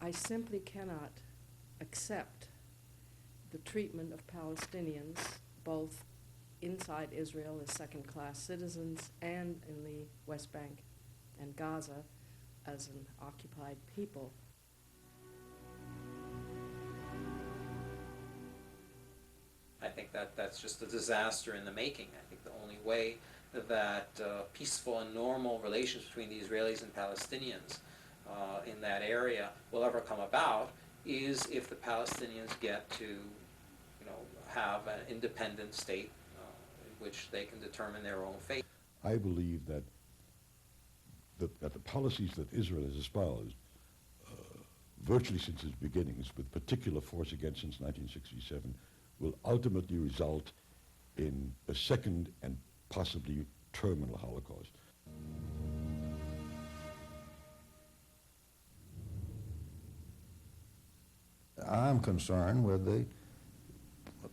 I simply cannot accept the treatment of Palestinians, both inside Israel as second-class citizens and in the West Bank and Gaza as an occupied people. I think that that's just a disaster in the making. I think the only way that peaceful and normal relations between the Israelis and Palestinians in that area will ever come about is if the Palestinians get to, have an independent state in which they can determine their own fate. I believe that the policies that Israel has espoused virtually since its beginnings, with particular force again since 1967, will ultimately result in a second and possibly terminal Holocaust. I'm concerned with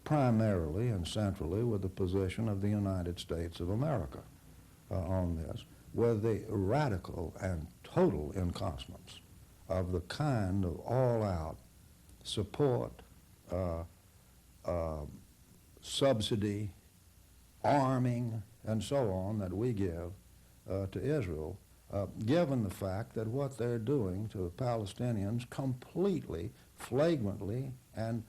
primarily and centrally with the position of the United States of America on this, with the radical and total incontinence of the kind of all-out support, subsidy, arming, and so on that we give to Israel, given the fact that what they're doing to the Palestinians completely, flagrantly, and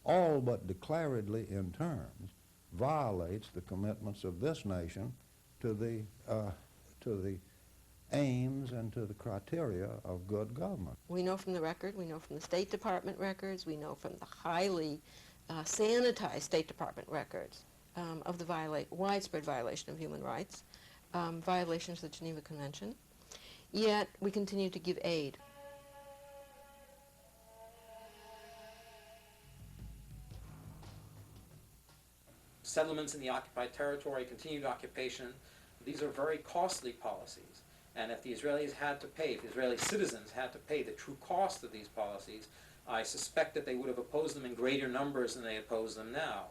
all but declaredly in terms violates the commitments of this nation to the aims and to the criteria of good government. We know from the record, we know from the State Department records, we know from the highly sanitized State Department records of the widespread violation of human rights, violations of the Geneva Convention, yet we continue to give aid. Settlements in the occupied territory, continued occupation, these are very costly policies. And if the Israelis had to pay, if Israeli citizens had to pay the true cost of these policies, I suspect that they would have opposed them in greater numbers than they oppose them now.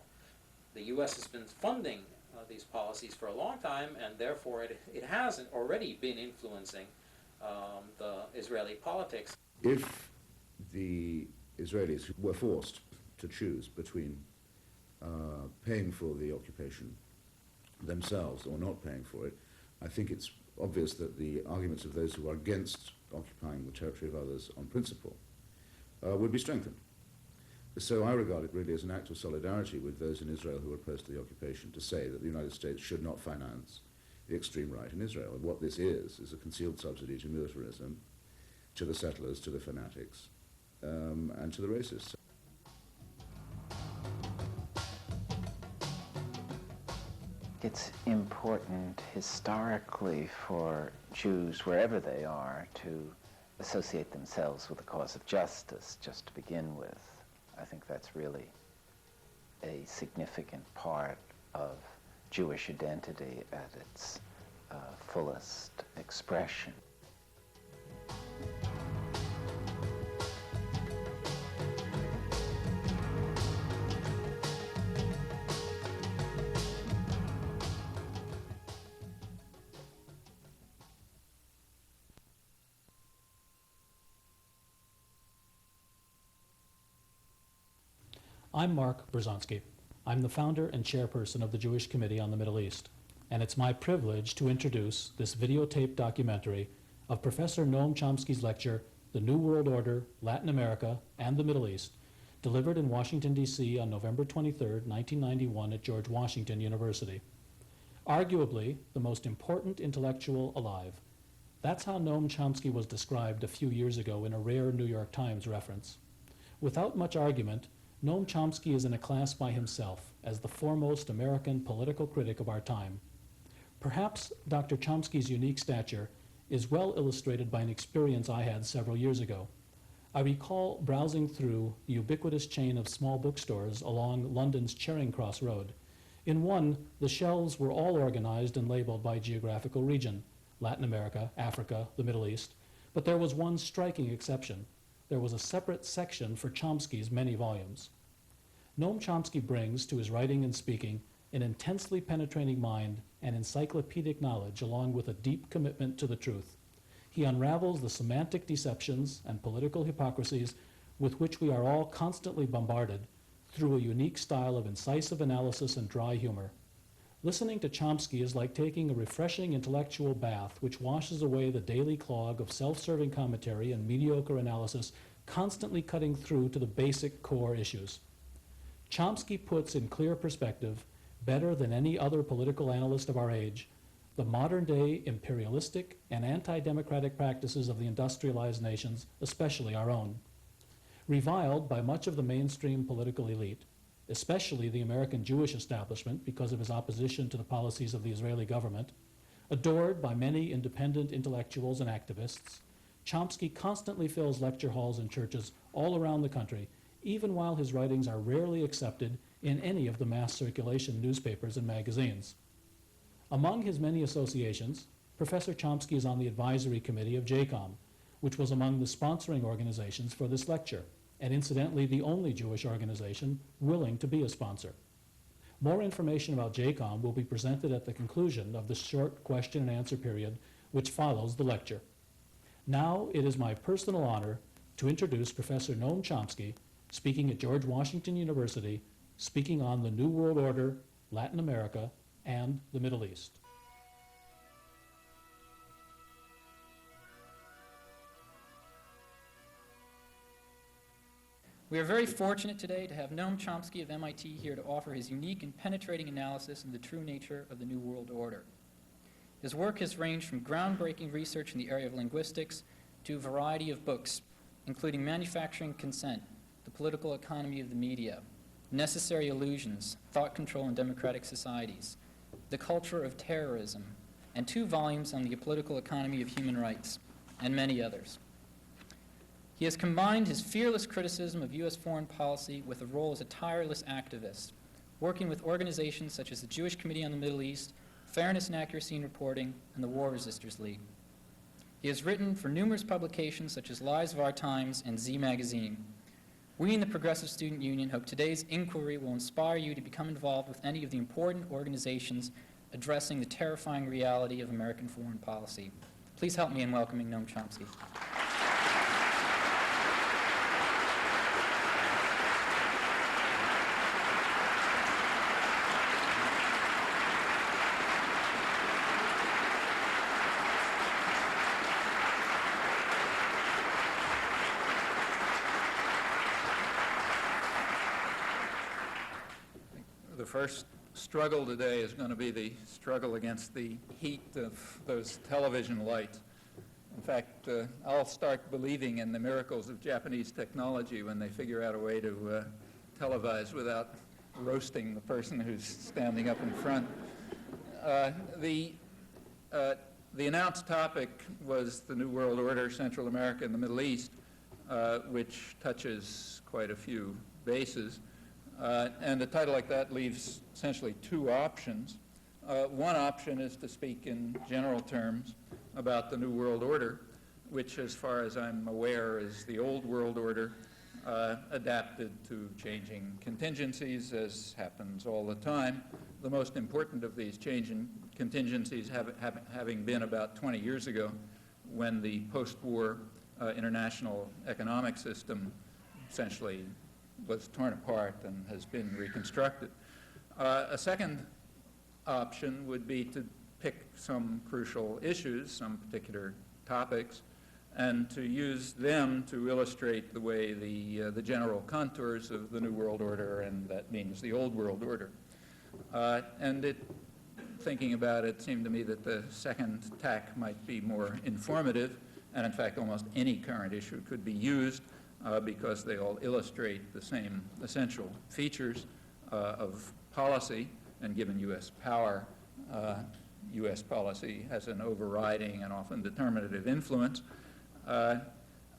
The U.S. has been funding these policies for a long time, and therefore it has already been influencing the Israeli politics. If the Israelis were forced to choose between paying for the occupation themselves or not paying for it, I think it's obvious that the arguments of those who are against occupying the territory of others on principle would be strengthened. So I regard it really as an act of solidarity with those in Israel who are opposed to the occupation to say that the United States should not finance the extreme right in Israel. And what this is a concealed subsidy to militarism, to the settlers, to the fanatics, and to the racists. It's important historically for Jews, wherever they are, to associate themselves with the cause of justice, just to begin with. I think that's really a significant part of Jewish identity at its fullest expression. I'm Mark Bruzonsky. I'm the founder and chairperson of the Jewish Committee on the Middle East, and it's my privilege to introduce this videotaped documentary of Professor Noam Chomsky's lecture, The New World Order, Latin America, and the Middle East, delivered in Washington, D.C. on November 23, 1991 at George Washington University. Arguably the most important intellectual alive. That's how Noam Chomsky was described a few years ago in a rare New York Times reference. Without much argument, Noam Chomsky is in a class by himself as the foremost American political critic of our time. Perhaps Dr. Chomsky's unique stature is well illustrated by an experience I had several years ago. I recall browsing through the ubiquitous chain of small bookstores along London's Charing Cross Road. In one, the shelves were all organized and labeled by geographical region, Latin America, Africa, the Middle East, but there was one striking exception. There was a separate section for Chomsky's many volumes. Noam Chomsky brings to his writing and speaking an intensely penetrating mind and encyclopedic knowledge along with a deep commitment to the truth. he unravels the semantic deceptions and political hypocrisies with which we are all constantly bombarded through a unique style of incisive analysis and dry humor. Listening to Chomsky is like taking a refreshing intellectual bath which washes away the daily clog of self-serving commentary and mediocre analysis constantly cutting through to the basic core issues. Chomsky puts in clear perspective, better than any other political analyst of our age, the modern-day imperialistic and anti-democratic practices of the industrialized nations, especially our own. Reviled by much of the mainstream political elite, especially the American Jewish establishment because of his opposition to the policies of the Israeli government, adored by many independent intellectuals and activists, Chomsky constantly fills lecture halls and churches all around the country, even while his writings are rarely accepted in any of the mass circulation newspapers and magazines. Among his many associations, Professor Chomsky is on the advisory committee of JCOME, which was among the sponsoring organizations for this lecture, and incidentally the only Jewish organization willing to be a sponsor. More information about JCOME will be presented at the conclusion of the short question and answer period which follows the lecture. Now it is my personal honor to introduce Professor Noam Chomsky, speaking at George Washington University, speaking on the New World Order, Latin America, and the Middle East. We are very fortunate today to have Noam Chomsky of MIT here to offer his unique and penetrating analysis of the true nature of the New World Order. His work has ranged from groundbreaking research in the area of linguistics to a variety of books, including Manufacturing Consent, The Political Economy of the Media, Necessary Illusions, Thought Control in Democratic Societies, The Culture of Terrorism, and 2 volumes on the political economy of human rights, and many others. He has combined his fearless criticism of U.S. foreign policy with a role as a tireless activist, working with organizations such as the Jewish Committee on the Middle East, Fairness and Accuracy in Reporting, and the War Resisters League. He has written for numerous publications such as Lives of Our Times and Z Magazine. We in the Progressive Student Union hope today's inquiry will inspire you to become involved with any of the important organizations addressing the terrifying reality of American foreign policy. Please help me in welcoming Noam Chomsky. The first struggle today is going to be the struggle against the heat of those television lights. In fact, I'll start believing in the miracles of Japanese technology when they figure out a way to televise without roasting the person who's standing up in front. The announced topic was the New World Order, Central America, and the Middle East, which touches quite a few bases. And a title like that leaves essentially 2 options. One option is to speak in general terms about the New World Order, which, as far as I'm aware, is the old world order adapted to changing contingencies, as happens all the time. The most important of these changing contingencies having been about 20 years ago, when the post-war international economic system essentially was torn apart and has been reconstructed. A second option would be to pick some crucial issues, some particular topics, and to use them to illustrate the way the general contours of the New World Order, and that means the Old World Order. Thinking about it, seemed to me that the second tack might be more informative, and in fact almost any current issue could be used because they all illustrate the same essential features of policy, and given U.S. power, U.S. policy has an overriding and often determinative influence.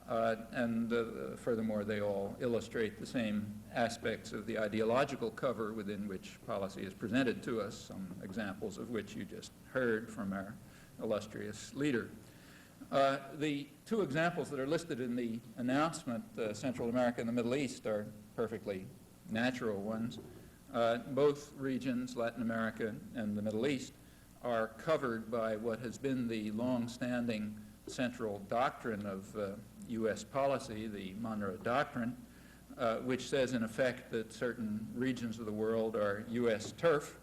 Furthermore, they all illustrate the same aspects of the ideological cover within which policy is presented to us, some examples of which you just heard from our illustrious leader. The 2 examples that are listed in the announcement, Central America and the Middle East, are perfectly natural ones. Both regions, Latin America and the Middle East, are covered by what has been the long-standing central doctrine of U.S. policy, the Monroe Doctrine, which says in effect that certain regions of the world are U.S. turf.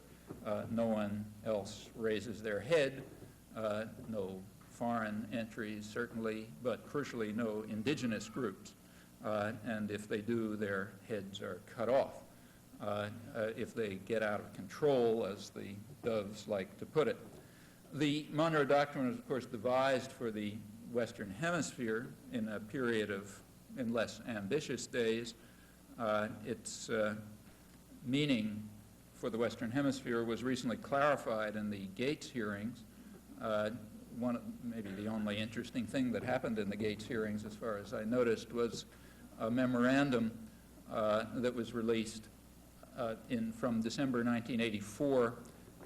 No one else raises their head. No foreign entries, certainly, but crucially, no indigenous groups. And if they do, their heads are cut off. If they get out of control, as the Doves like to put it. The Monroe Doctrine was, of course, devised for the Western Hemisphere in a period in less ambitious days. Its meaning for the Western Hemisphere was recently clarified in the Gates hearings. Maybe the only interesting thing that happened in the Gates hearings, as far as I noticed, was a memorandum that was released from December 1984,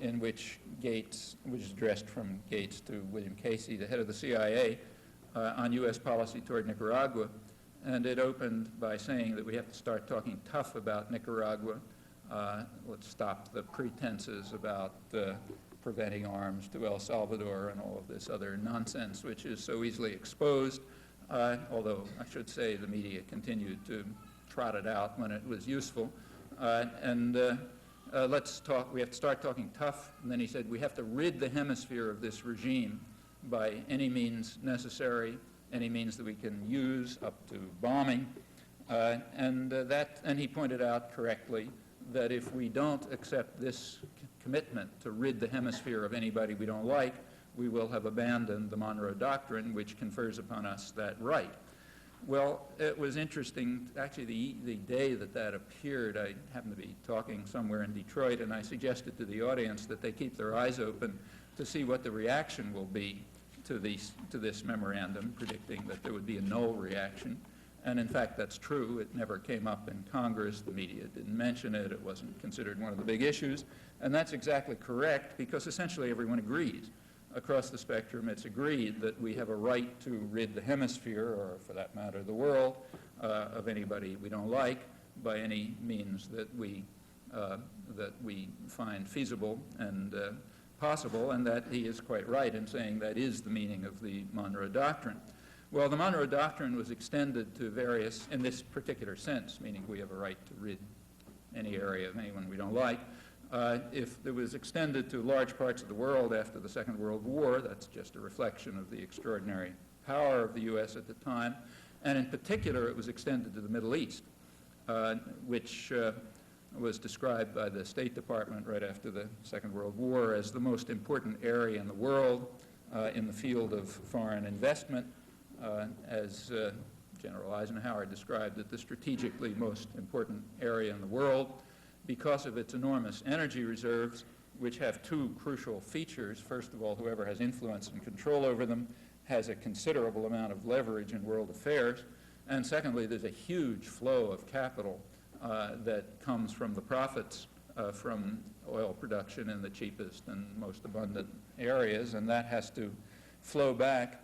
in which Gates, which is addressed from Gates to William Casey, the head of the CIA, on U.S. policy toward Nicaragua. And it opened by saying that we have to start talking tough about Nicaragua. Let's stop the pretenses about preventing arms to El Salvador and all of this other nonsense, which is so easily exposed, although I should say the media continued to trot it out when it was useful. Let's talk, we have to start talking tough. And then he said, we have to rid the hemisphere of this regime by any means necessary, any means that we can use, up to bombing. And he pointed out correctly that if we don't accept this commitment to rid the hemisphere of anybody we don't like, we will have abandoned the Monroe Doctrine, which confers upon us that right. Well, it was interesting, actually the day that appeared, I happened to be talking somewhere in Detroit, and I suggested to the audience that they keep their eyes open to see what the reaction will be to this memorandum, predicting that there would be a no reaction. And in fact, that's true. It never came up in Congress. The media didn't mention it. It wasn't considered one of the big issues. And that's exactly correct, because essentially everyone agrees. Across the spectrum, it's agreed that we have a right to rid the hemisphere, or for that matter, the world, of anybody we don't like by any means that we find feasible and possible, and that he is quite right in saying that is the meaning of the Monroe Doctrine. Well, the Monroe Doctrine was extended to various, in this particular sense, meaning we have a right to rid any area of anyone we don't like. If it was extended to large parts of the world after the Second World War, that's just a reflection of the extraordinary power of the U.S. at the time. And in particular, it was extended to the Middle East, which was described by the State Department right after the Second World War as the most important area in the world in the field of foreign investment, as General Eisenhower described it, the strategically most important area in the world, because of its enormous energy reserves, which have two crucial features. First of all, whoever has influence and control over them has a considerable amount of leverage in world affairs. And secondly, there's a huge flow of capital that comes from the profits from oil production in the cheapest and most abundant areas, and that has to flow back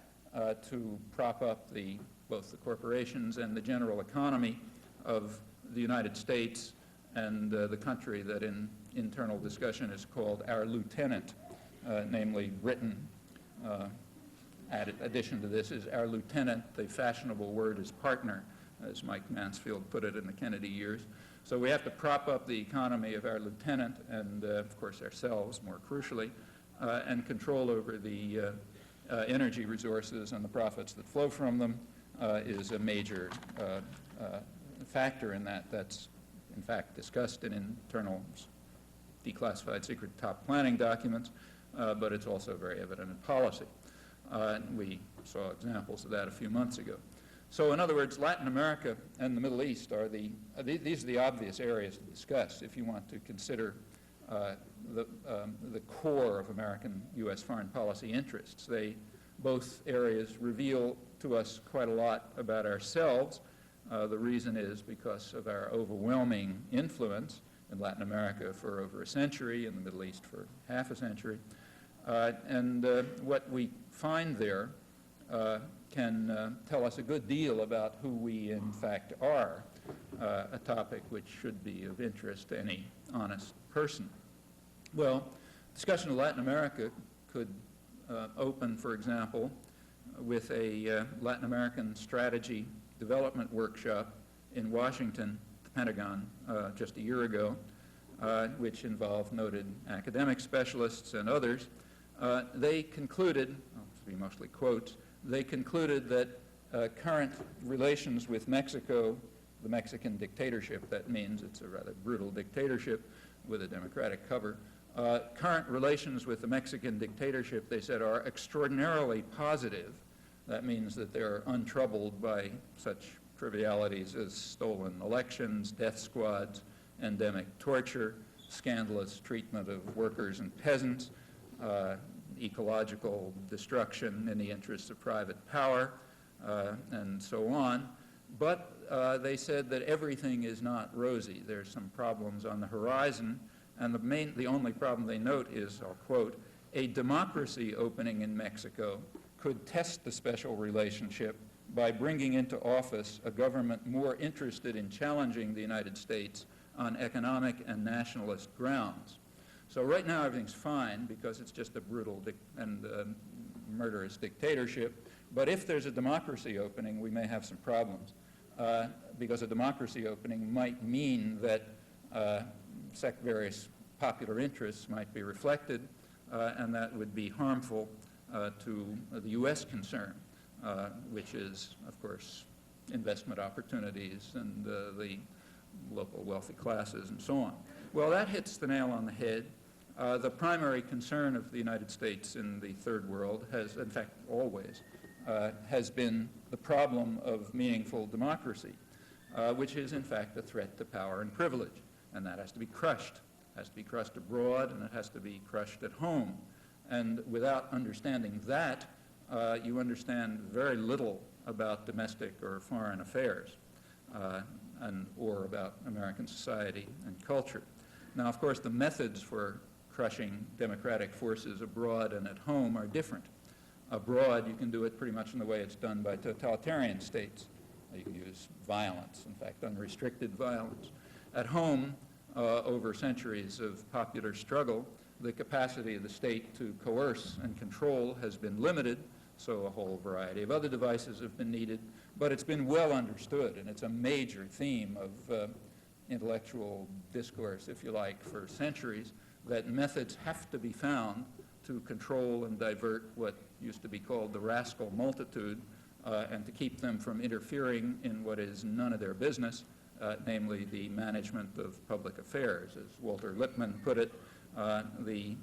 to prop up both the corporations and the general economy of the United States and the country that in internal discussion is called our lieutenant, namely Britain. Addition to this is our lieutenant. The fashionable word is partner, as Mike Mansfield put it in the Kennedy years. So we have to prop up the economy of our lieutenant and, of course, ourselves, more crucially, and control over the energy resources and the profits that flow from them is a major factor in that. That's in fact discussed in internal declassified secret top planning documents, but it's also very evident in policy. We saw examples of that a few months ago. So in other words, Latin America and the Middle East are these are the obvious areas to discuss if you want to consider the core of American U.S. foreign policy interests. Both areas reveal to us quite a lot about ourselves. The reason is because of our overwhelming influence in Latin America for over a century, in the Middle East for half a century. And what we find there can tell us a good deal about who we in fact are, a topic which should be of interest to any honest person. Well, discussion of Latin America could open, for example, with a Latin American strategy development workshop in Washington, the Pentagon, just a year ago, which involved noted academic specialists and others. They concluded, to be mostly quotes, they concluded that current relations with Mexico, the Mexican dictatorship, that means it's a rather brutal dictatorship with a democratic cover, current relations with the Mexican dictatorship, they said, are extraordinarily positive. That means that they're untroubled by such trivialities as stolen elections, death squads, endemic torture, scandalous treatment of workers and peasants, ecological destruction in the interests of private power, and so on. But they said that everything is not rosy. There's some problems on the horizon, and the only problem they note is, I'll quote, a democracy opening in Mexico could test the special relationship by bringing into office a government more interested in challenging the United States on economic and nationalist grounds. So right now everything's fine because it's just a brutal and murderous dictatorship. But if there's a democracy opening, we may have some problems. Because a democracy opening might mean that various popular interests might be reflected, and that would be harmful to the U.S. concern, which is, of course, investment opportunities and the local wealthy classes and so on. Well, that hits the nail on the head. The primary concern of the United States in the Third World has, in fact, always, has been the problem of meaningful democracy, which is, in fact, a threat to power and privilege. And that has to be crushed. It has to be crushed abroad, and it has to be crushed at home. And without understanding that, you understand very little about domestic or foreign affairs, or about American society and culture. Now, of course, the methods for crushing democratic forces abroad and at home are different. Abroad, you can do it pretty much in the way it's done by totalitarian states. You can use violence, in fact, unrestricted violence. At home, over centuries of popular struggle, the capacity of the state to coerce and control has been limited, so a whole variety of other devices have been needed, but it's been well understood, and it's a major theme of intellectual discourse, if you like, for centuries, that methods have to be found to control and divert what used to be called the rascal multitude, and to keep them from interfering in what is none of their business, namely the management of public affairs. As Walter Lippmann put it, the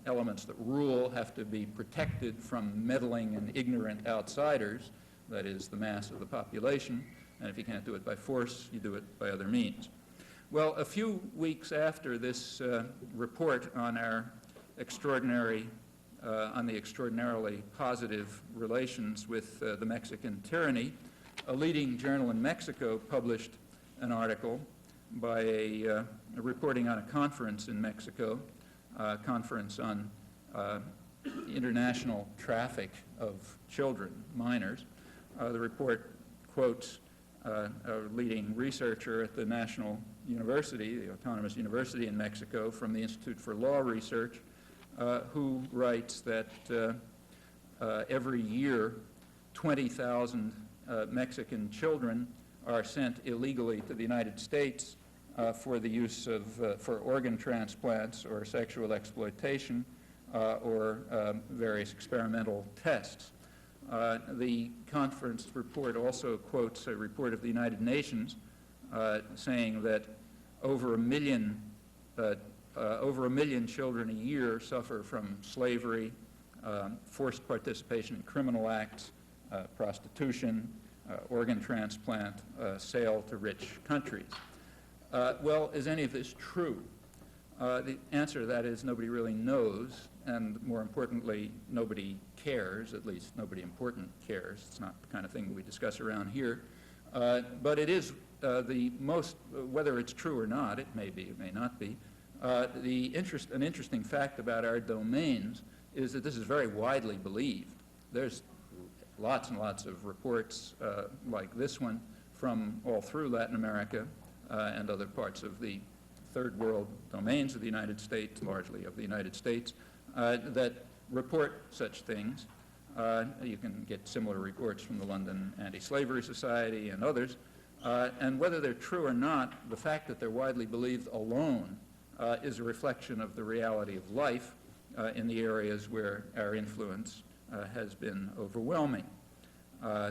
elements that rule have to be protected from meddling and ignorant outsiders, that is, the mass of the population, and if you can't do it by force, you do it by other means. Well, a few weeks after this report on our on the extraordinarily positive relations with the Mexican tyranny, a leading journal in Mexico published an article by reporting on a conference in Mexico, a conference on international traffic of children, minors. The report quotes a leading researcher at the National University, the Autonomous University in Mexico, from the Institute for Law Research, who writes that every year 20,000 Mexican children are sent illegally to the United States for the use of, for organ transplants or sexual exploitation or various experimental tests. The conference report also quotes a report of the United Nations saying that over a million children a year suffer from slavery, forced participation in criminal acts, prostitution, organ transplant, sale to rich countries. Well, is any of this true? The answer to that is nobody really knows, and more importantly, nobody cares, at least nobody important cares. It's not the kind of thing we discuss around here. But it is the most, whether it's true or not, it may be, it may not be, an interesting fact about our domains is that this is very widely believed. There's lots and lots of reports like this one from all through Latin America and other parts of the third world domains of the United States, largely of the United States, that report such things. You can get similar reports from the London Anti-Slavery Society and others. And whether they're true or not, the fact that they're widely believed alone is a reflection of the reality of life in the areas where our influence has been overwhelming.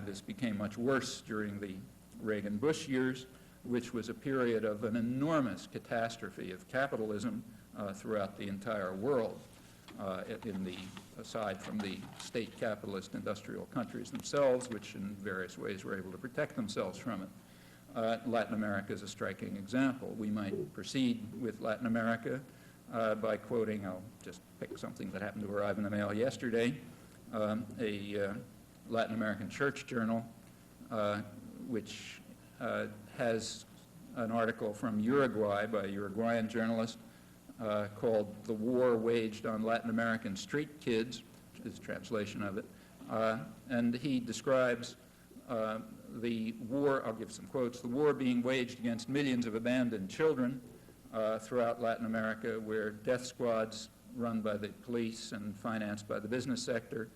This became much worse during the Reagan-Bush years, which was a period of an enormous catastrophe of capitalism throughout the entire world, aside from the state capitalist industrial countries themselves, which in various ways were able to protect themselves from it. Latin America is a striking example. We might proceed with Latin America by quoting, I'll just pick something that happened to arrive in the mail yesterday, a Latin American church journal, which has an article from Uruguay by a Uruguayan journalist called "The War Waged on Latin American Street Kids," which is a translation of it. And he describes the war, I'll give some quotes, the war being waged against millions of abandoned children throughout Latin America, where death squads run by the police and financed by the business sector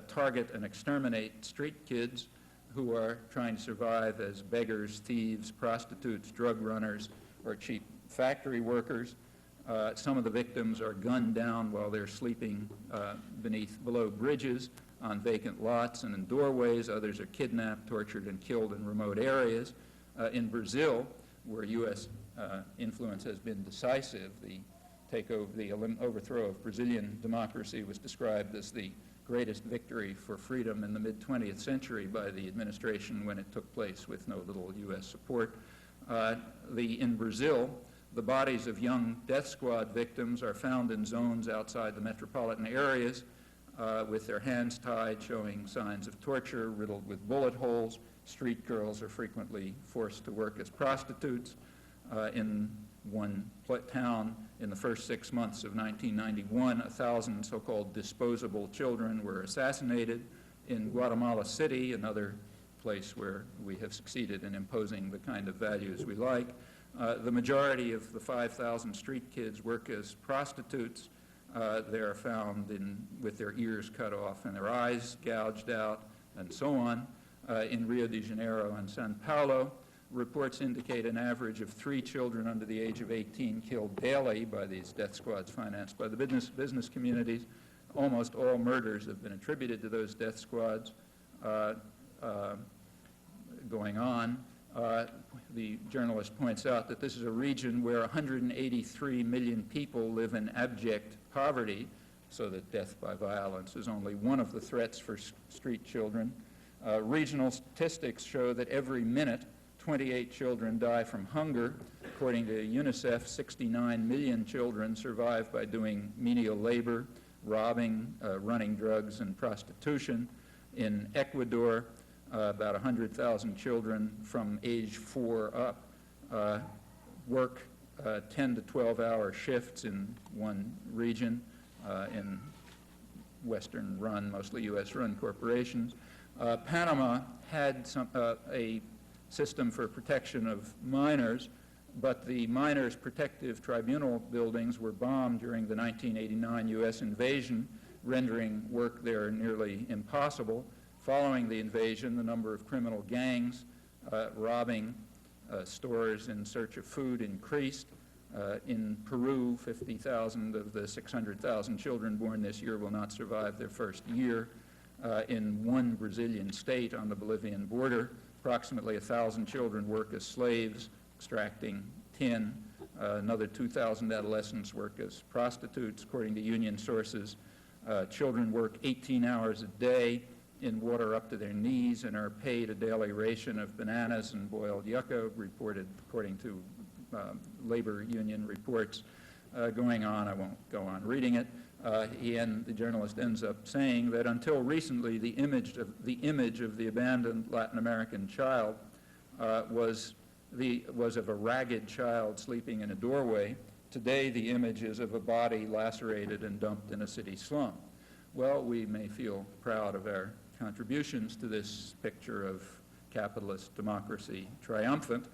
target and exterminate street kids who are trying to survive as beggars, thieves, prostitutes, drug runners, or cheap factory workers. Some of the victims are gunned down while they're sleeping below bridges on vacant lots and in doorways. Others are kidnapped, tortured, and killed in remote areas. In Brazil, where U.S. Influence has been decisive, the overthrow of Brazilian democracy was described as the greatest victory for freedom in the mid-20th century by the administration when it took place with no little U.S. support. In Brazil, the bodies of young death squad victims are found in zones outside the metropolitan areas with their hands tied, showing signs of torture, riddled with bullet holes. Street girls are frequently forced to work as prostitutes. In one town, in the first 6 months of 1991, 1,000 so-called disposable children were assassinated. In Guatemala City, another place where we have succeeded in imposing the kind of values we like, the majority of the 5,000 street kids work as prostitutes. They are found with their ears cut off and their eyes gouged out, and so on. In Rio de Janeiro and Sao Paulo, reports indicate an average of 3 children under the age of 18 killed daily by these death squads financed by the business communities. Almost all murders have been attributed to those death squads going on. The journalist points out that this is a region where 183 million people live in abject poverty, so that death by violence is only one of the threats for street children. Regional statistics show that every minute 28 children die from hunger. According to UNICEF, 69 million children survive by doing menial labor, robbing, running drugs, and prostitution. In Ecuador, about 100,000 children from age 4 up work 10 to 12-hour shifts in one region in Western-run, mostly U.S.-run corporations. Panama had a system for protection of minors, but the Minors Protective Tribunal buildings were bombed during the 1989 U.S. invasion, rendering work there nearly impossible. Following the invasion, the number of criminal gangs robbing stores in search of food increased. In Peru, 50,000 of the 600,000 children born this year will not survive their first year. In one Brazilian state on the Bolivian border, approximately 1,000 children work as slaves, extracting tin. Another 2,000 adolescents work as prostitutes, according to union sources. Children work 18 hours a day in water up to their knees and are paid a daily ration of bananas and boiled yucca, reported according to labor union reports. Going on, I won't go on reading it. The journalist ends up saying that until recently, the image of the abandoned Latin American child was of a ragged child sleeping in a doorway. Today, the image is of a body lacerated and dumped in a city slum. Well, we may feel proud of our contributions to this picture of capitalist democracy triumphant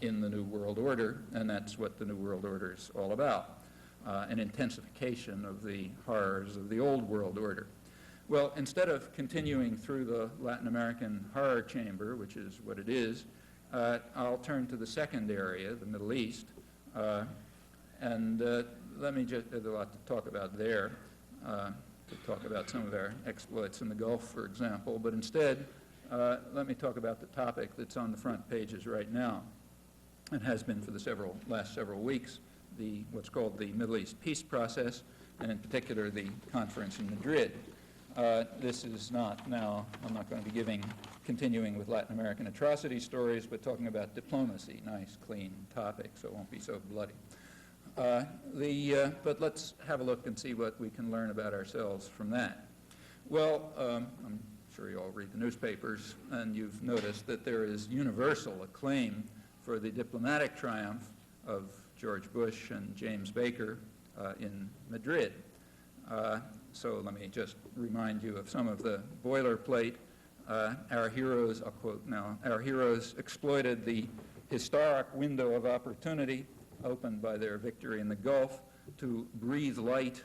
in the New World Order, and that's what the New World Order is all about. An intensification of the horrors of the old world order. Well, instead of continuing through the Latin American horror chamber, which is what it is, I'll turn to the second area, the Middle East, and let me just, there's a lot to talk about there, to talk about some of our exploits in the Gulf, for example, but instead, let me talk about the topic that's on the front pages right now, and has been for the last several weeks, what's called the Middle East peace process, and in particular the conference in Madrid. This is not now, I'm not going to be continuing with Latin American atrocity stories, but talking about diplomacy, nice, clean topic, so it won't be so bloody. But let's have a look and see what we can learn about ourselves from that. Well, I'm sure you all read the newspapers, and you've noticed that there is universal acclaim for the diplomatic triumph of George Bush and James Baker in Madrid. So let me just remind you of some of the boilerplate. Our heroes, I'll quote now, our heroes exploited the historic window of opportunity opened by their victory in the Gulf to breathe light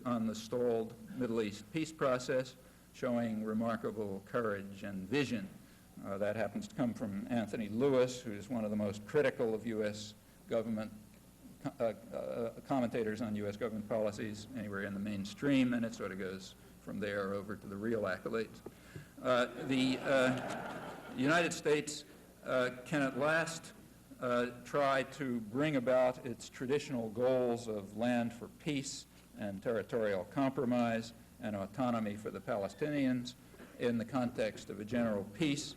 on the stalled Middle East peace process, showing remarkable courage and vision. That happens to come from Anthony Lewis, who's one of the most critical of U.S. government commentators on U.S. government policies anywhere in the mainstream, and it sort of goes from there over to the real accolades. The United States can at last try to bring about its traditional goals of land for peace and territorial compromise and autonomy for the Palestinians in the context of a general peace.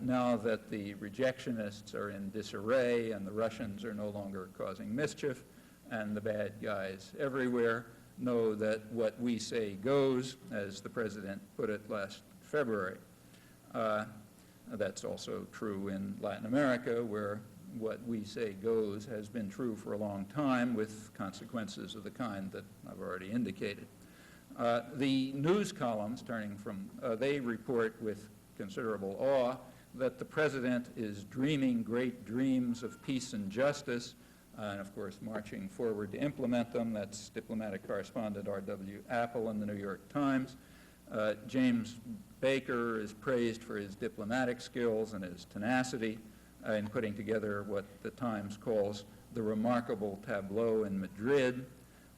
Now that the rejectionists are in disarray and the Russians are no longer causing mischief and the bad guys everywhere know that what we say goes, as the president put it last February. That's also true in Latin America, where what we say goes has been true for a long time, with consequences of the kind that I've already indicated. The news columns, they report with considerable awe that the president is dreaming great dreams of peace and justice, and of course marching forward to implement them. That's diplomatic correspondent R.W. Apple in the New York Times. James Baker is praised for his diplomatic skills and his tenacity in putting together what the Times calls the remarkable tableau in Madrid.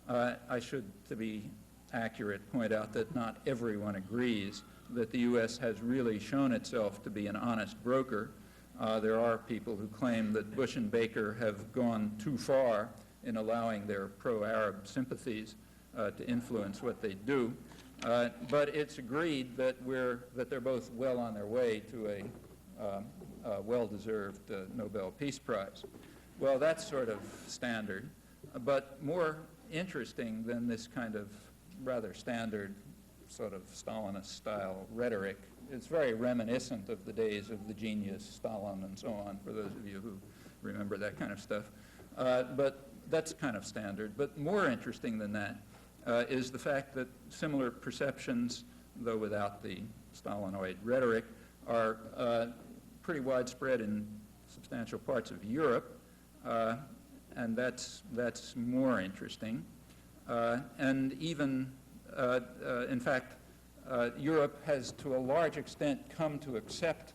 I should, to be accurate, point out that not everyone agrees that the U.S. has really shown itself to be an honest broker. There are people who claim that Bush and Baker have gone too far in allowing their pro-Arab sympathies to influence what they do. But it's agreed that they're both well on their way to a well-deserved Nobel Peace Prize. Well, that's sort of standard, but more interesting than this kind of rather standard sort of Stalinist-style rhetoric. It's very reminiscent of the days of the genius Stalin and so on, for those of you who remember that kind of stuff. But that's kind of standard. But more interesting than that is the fact that similar perceptions, though without the Stalinoid rhetoric, are pretty widespread in substantial parts of Europe, and that's more interesting. And even, in fact, Europe has to a large extent come to accept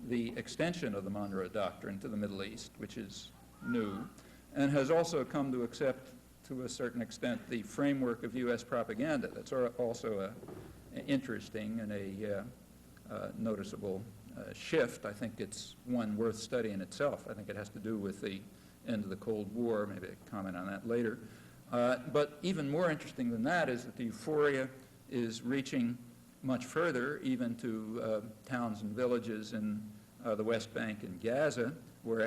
the extension of the Monroe Doctrine to the Middle East, which is new, and has also come to accept, to a certain extent, the framework of U.S. propaganda. That's also interesting and a noticeable shift. I think it's one worth studying itself. I think it has to do with the end of the Cold War. Maybe I'll comment on that later. But even more interesting than that is that the euphoria is reaching much further, even to towns and villages in the West Bank and Gaza, where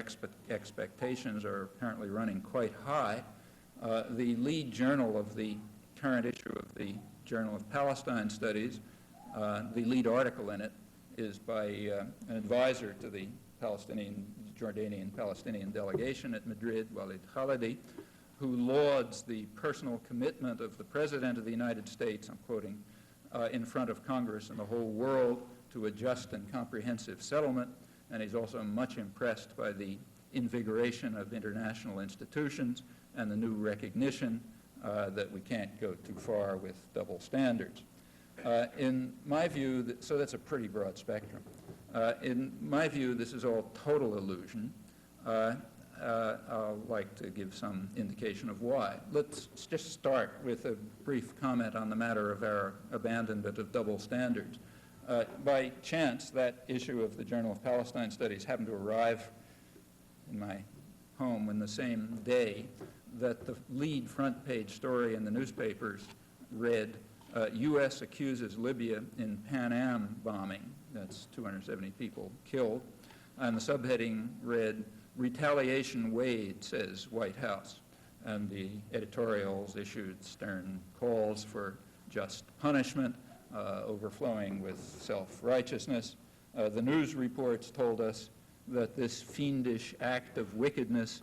expectations are apparently running quite high. The lead journal of the current issue of the Journal of Palestine Studies, the lead article in it is by an advisor to the Jordanian-Palestinian delegation at Madrid, Walid Khalidi, who lauds the personal commitment of the President of the United States, I'm quoting, in front of Congress and the whole world to a just and comprehensive settlement, and he's also much impressed by the invigoration of international institutions and the new recognition that we can't go too far with double standards. In my view, so that's a pretty broad spectrum. In my view, this is all total illusion. I'll like to give some indication of why. Let's just start with a brief comment on the matter of our abandonment of double standards. By chance, that issue of the Journal of Palestine Studies happened to arrive in my home in the same day that the lead front page story in the newspapers read, U.S. accuses Libya in Pan Am bombing. That's 270 people killed. And the subheading read, Retaliation Wade, says White House. And the editorials issued stern calls for just punishment, overflowing with self-righteousness. The news reports told us that this fiendish act of wickedness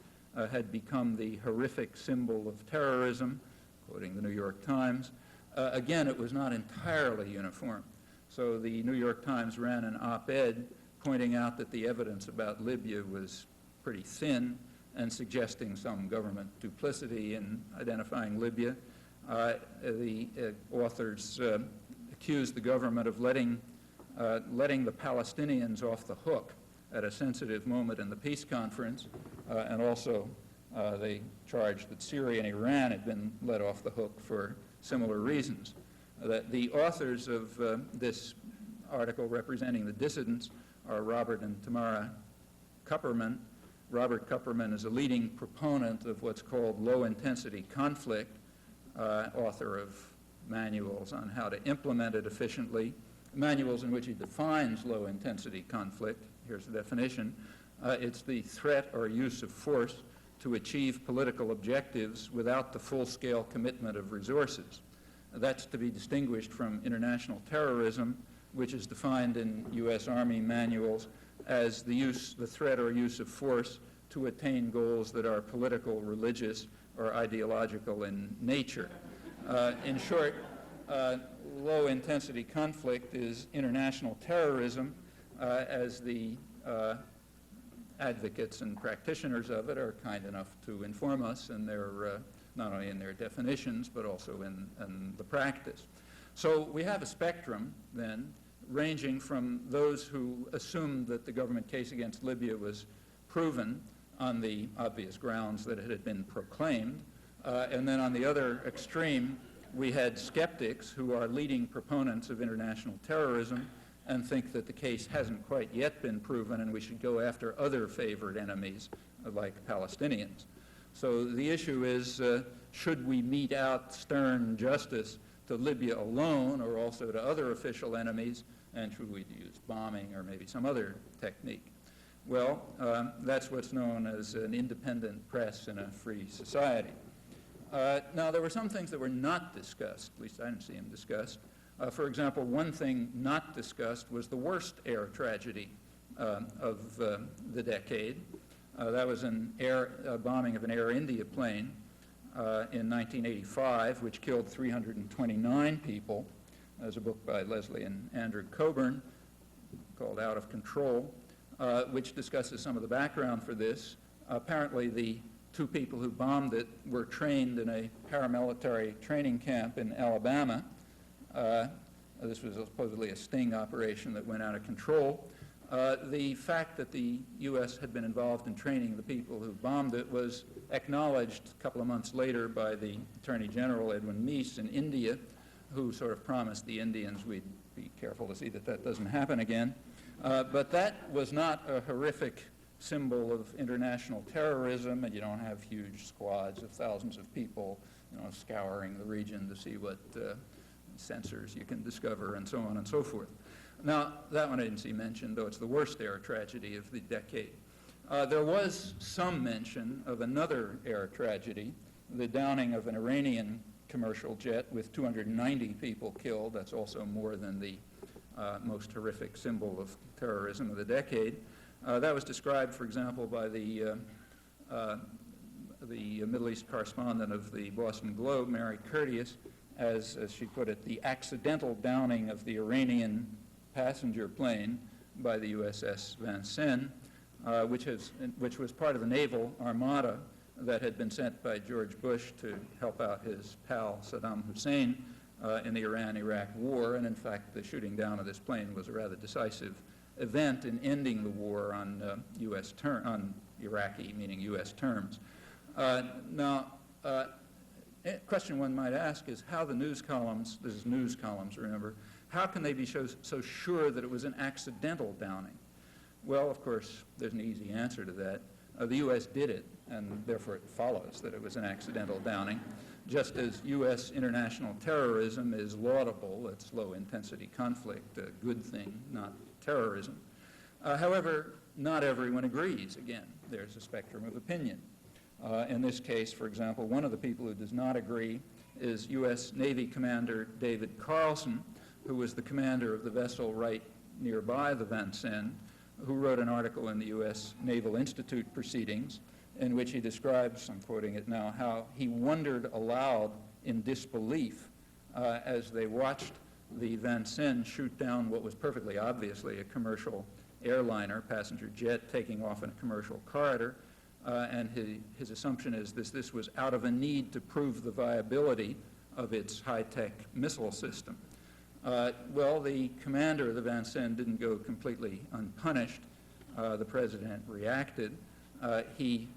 had become the horrific symbol of terrorism, quoting the New York Times. Again, it was not entirely uniform. So the New York Times ran an op-ed pointing out that the evidence about Libya was pretty thin and suggesting some government duplicity in identifying Libya. The authors accused the government of letting the Palestinians off the hook at a sensitive moment in the peace conference, and also they charged that Syria and Iran had been let off the hook for similar reasons. The authors of this article representing the dissidents are Robert and Tamara Kupperman. Robert Kupperman is a leading proponent of what's called low-intensity conflict, author of manuals on how to implement it efficiently, manuals in which he defines low-intensity conflict. Here's the definition. It's the threat or use of force to achieve political objectives without the full-scale commitment of resources. That's to be distinguished from international terrorism, which is defined in U.S. Army manuals as the threat or use of force to attain goals that are political, religious, or ideological in nature. In short, low-intensity conflict is international terrorism, as the advocates and practitioners of it are kind enough to inform us in their, not only in their definitions, but also in the practice. So we have a spectrum, then, ranging from those who assumed that the government case against Libya was proven on the obvious grounds that it had been proclaimed, and then on the other extreme, we had skeptics who are leading proponents of international terrorism and think that the case hasn't quite yet been proven and we should go after other favored enemies like Palestinians. So the issue is, should we mete out stern justice to Libya alone or also to other official enemies, and should we use bombing or maybe some other technique? Well, that's what's known as an independent press in a free society. Now, there were some things that were not discussed, at least I didn't see them discussed. For example, one thing not discussed was the worst air tragedy of the decade. That was a bombing of an Air India plane in 1985, which killed 329 people. There's a book by Leslie and Andrew Coburn called Out of Control, which discusses some of the background for this. Apparently, the two people who bombed it were trained in a paramilitary training camp in Alabama. This was supposedly a sting operation that went out of control. The fact that the U.S. had been involved in training the people who bombed it was acknowledged a couple of months later by the Attorney General, Edwin Meese, in India, who sort of promised the Indians we'd be careful to see that that doesn't happen again. But that was not a horrific symbol of international terrorism, and you don't have huge squads of thousands of people, scouring the region to see what sensors you can discover and so on and so forth. Now, that one I didn't see mentioned, though it's the worst air tragedy of the decade. There was some mention of another air tragedy, the downing of an Iranian commercial jet with 290 people killed. That's also more than the most horrific symbol of terrorism of the decade. That was described, for example, by the Middle East correspondent of the Boston Globe, Mary Curtius, as she put it, the accidental downing of the Iranian passenger plane by the USS Vincennes, which was part of a naval armada that had been sent by George Bush to help out his pal Saddam Hussein in the Iran-Iraq war, and in fact the shooting down of this plane was a rather decisive event in ending the war on on Iraqi, meaning U.S. terms. Now, a question one might ask is how the news columns, this is news columns, remember, how can they be so sure that it was an accidental downing? Well, of course, there's an easy answer to that. The U.S. did it, and therefore it follows that it was an accidental downing. Just as U.S. international terrorism is laudable, it's low-intensity conflict, a good thing, not terrorism. However, not everyone agrees. Again, there's a spectrum of opinion. In this case, for example, one of the people who does not agree is U.S. Navy Commander David Carlson, who was the commander of the vessel right nearby the Vincennes, who wrote an article in the U.S. Naval Institute Proceedings in which he describes, I'm quoting it now, how he wondered aloud in disbelief as they watched the Vincennes shoot down what was perfectly obviously a commercial airliner, passenger jet, taking off in a commercial corridor. And his assumption is this was out of a need to prove the viability of its high-tech missile system. Well, the commander of the Vincennes didn't go completely unpunished. The president reacted. He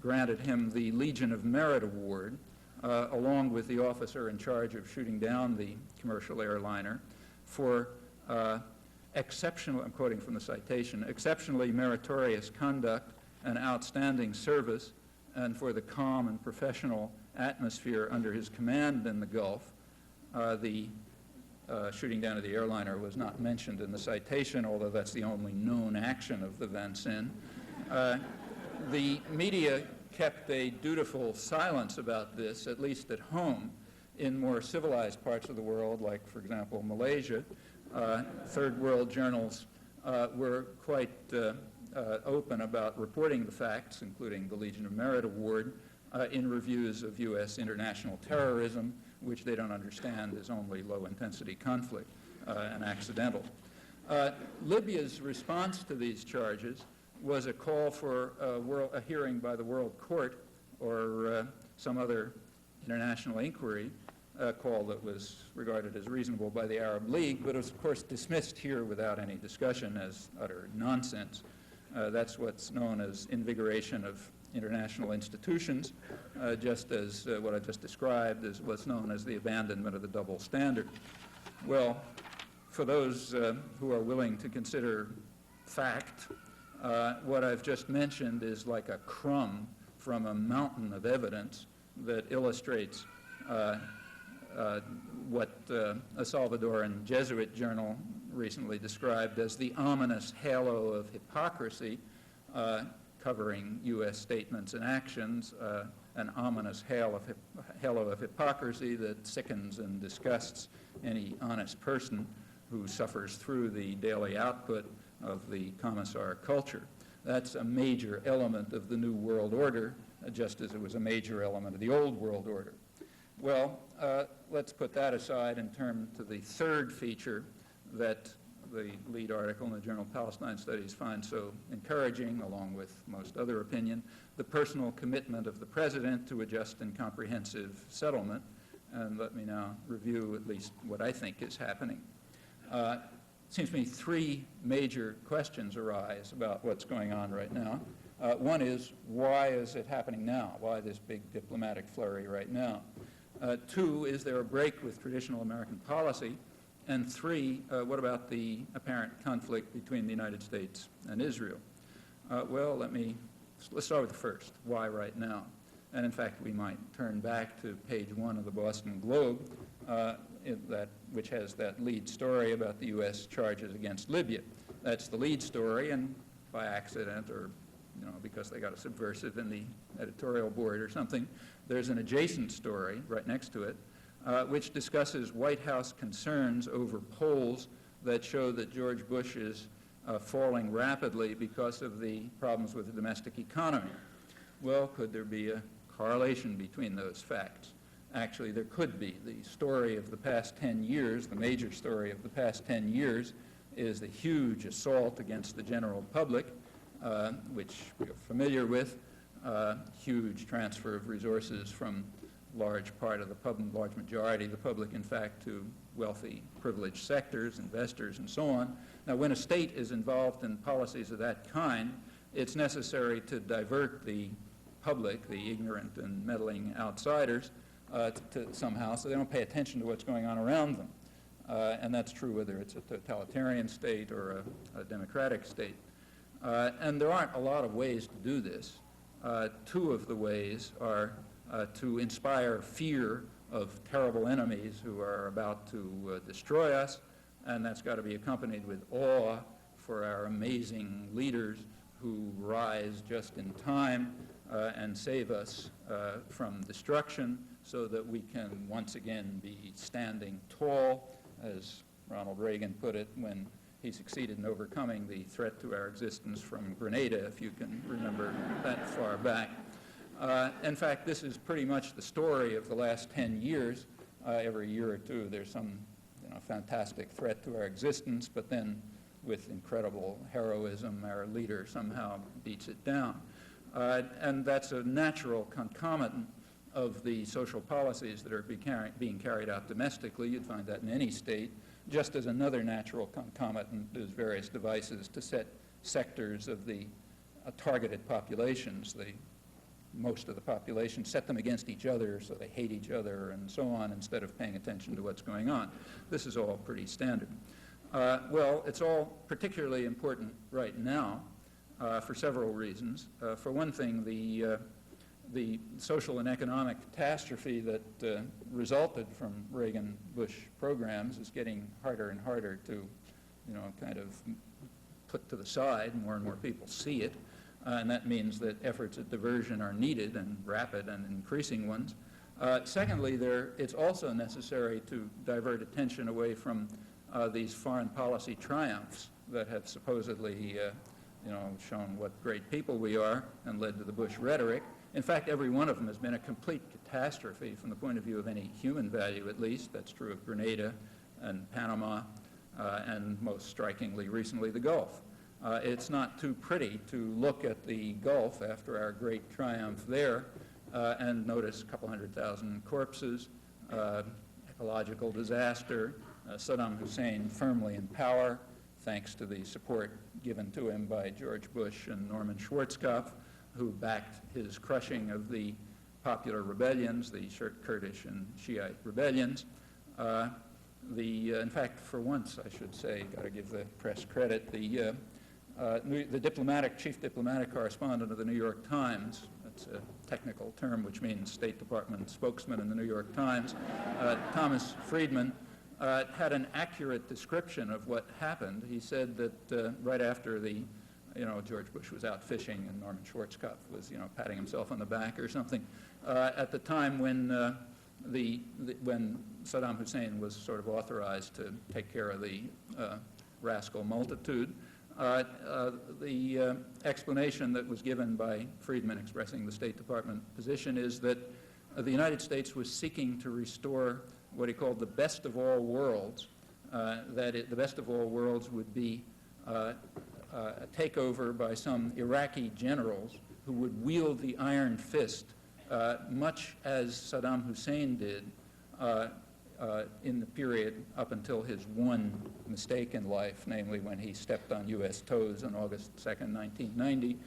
granted him the Legion of Merit Award, along with the officer in charge of shooting down the commercial airliner, for exceptional, I'm quoting from the citation, exceptionally meritorious conduct and outstanding service, and for the calm and professional atmosphere under his command in the Gulf. The shooting down of the airliner was not mentioned in the citation, although that's the only known action of the Vincennes. The media kept a dutiful silence about this, at least at home. In more civilized parts of the world, like, for example, Malaysia, third world journals were quite open about reporting the facts, including the Legion of Merit Award, in reviews of U.S. international terrorism, which they don't understand is only low-intensity conflict and accidental. Libya's response to these charges was a call for a hearing by the World Court or some other international inquiry, a call that was regarded as reasonable by the Arab League, but was, of course, dismissed here without any discussion as utter nonsense. That's what's known as invigoration of international institutions, just as what I just described is what's known as the abandonment of the double standard. Well, for those who are willing to consider fact, what I've just mentioned is like a crumb from a mountain of evidence that illustrates what a Salvadoran Jesuit journal recently described as the ominous halo of hypocrisy covering U.S. statements and actions, an ominous halo of hypocrisy that sickens and disgusts any honest person who suffers through the daily output of the commissar culture. That's a major element of the New World Order, just as it was a major element of the Old World Order. Well, let's put that aside and turn to the third feature that the lead article in the Journal of Palestine Studies finds so encouraging, along with most other opinion, the personal commitment of the president to a just and comprehensive settlement. And let me now review at least what I think is happening. It seems to me three major questions arise about what's going on right now. One is, why is it happening now? Why this big diplomatic flurry right now? Two, is there a break with traditional American policy? And three, what about the apparent conflict between the United States and Israel? Well, let's start with the first, why right now? And in fact, we might turn back to page 1 of the Boston Globe, which has that lead story about the U.S. charges against Libya. That's the lead story, and by accident or because they got a subversive in the editorial board or something, there's an adjacent story right next to it, which discusses White House concerns over polls that show that George Bush is falling rapidly because of the problems with the domestic economy. Well, could there be a correlation between those facts? Actually, there could be. The story of the past 10 years, the major story of the past 10 years, is the huge assault against the general public, which we're familiar with, huge transfer of resources from large part of the large majority of the public, in fact, to wealthy, privileged sectors, investors, and so on. Now, when a state is involved in policies of that kind, it's necessary to divert the public, the ignorant and meddling outsiders, to somehow, so they don't pay attention to what's going on around them. And that's true whether it's a totalitarian state or a democratic state. And there aren't a lot of ways to do this. Two of the ways are to inspire fear of terrible enemies who are about to destroy us, and that's got to be accompanied with awe for our amazing leaders who rise just in time and save us from destruction so that we can once again be standing tall, as Ronald Reagan put it when he succeeded in overcoming the threat to our existence from Grenada, if you can remember that far back. In fact, this is pretty much the story of the last 10 years. Every year or two, there's some fantastic threat to our existence, but then with incredible heroism, our leader somehow beats it down. And that's a natural concomitant of the social policies that are being carried out domestically. You'd find that in any state, just as another natural concomitant is various devices to set sectors of the targeted populations, most of the population, set them against each other so they hate each other and so on instead of paying attention to what's going on. This is all pretty standard. Well, it's all particularly important right now for several reasons. For one thing, the social and economic catastrophe that resulted from Reagan-Bush programs is getting harder and harder to, kind of put to the side. More and more people see it, and that means that efforts at diversion are needed, and rapid and increasing ones. Secondly, it's also necessary to divert attention away from these foreign policy triumphs that have supposedly, shown what great people we are and led to the Bush rhetoric. In fact, every one of them has been a complete catastrophe from the point of view of any human value, at least. That's true of Grenada and Panama, and most strikingly recently the Gulf. It's not too pretty to look at the Gulf after our great triumph there and notice a couple 100,000 corpses, ecological disaster, Saddam Hussein firmly in power, thanks to the support given to him by George Bush and Norman Schwarzkopf, who backed his crushing of the popular rebellions, the Kurdish and Shiite rebellions. In fact, for once, I should say, got to give the press credit, the chief diplomatic correspondent of the New York Times, that's a technical term which means State Department spokesman in the New York Times, Thomas Friedman, had an accurate description of what happened. He said that right after George Bush was out fishing and Norman Schwarzkopf was, patting himself on the back or something, at the time when when Saddam Hussein was sort of authorized to take care of the rascal multitude, the explanation that was given by Friedman expressing the State Department position is that the United States was seeking to restore what he called the best of all worlds, the best of all worlds would be a takeover by some Iraqi generals who would wield the iron fist much as Saddam Hussein did in the period up until his one mistake in life, namely when he stepped on U.S. toes on August 2nd, 1990,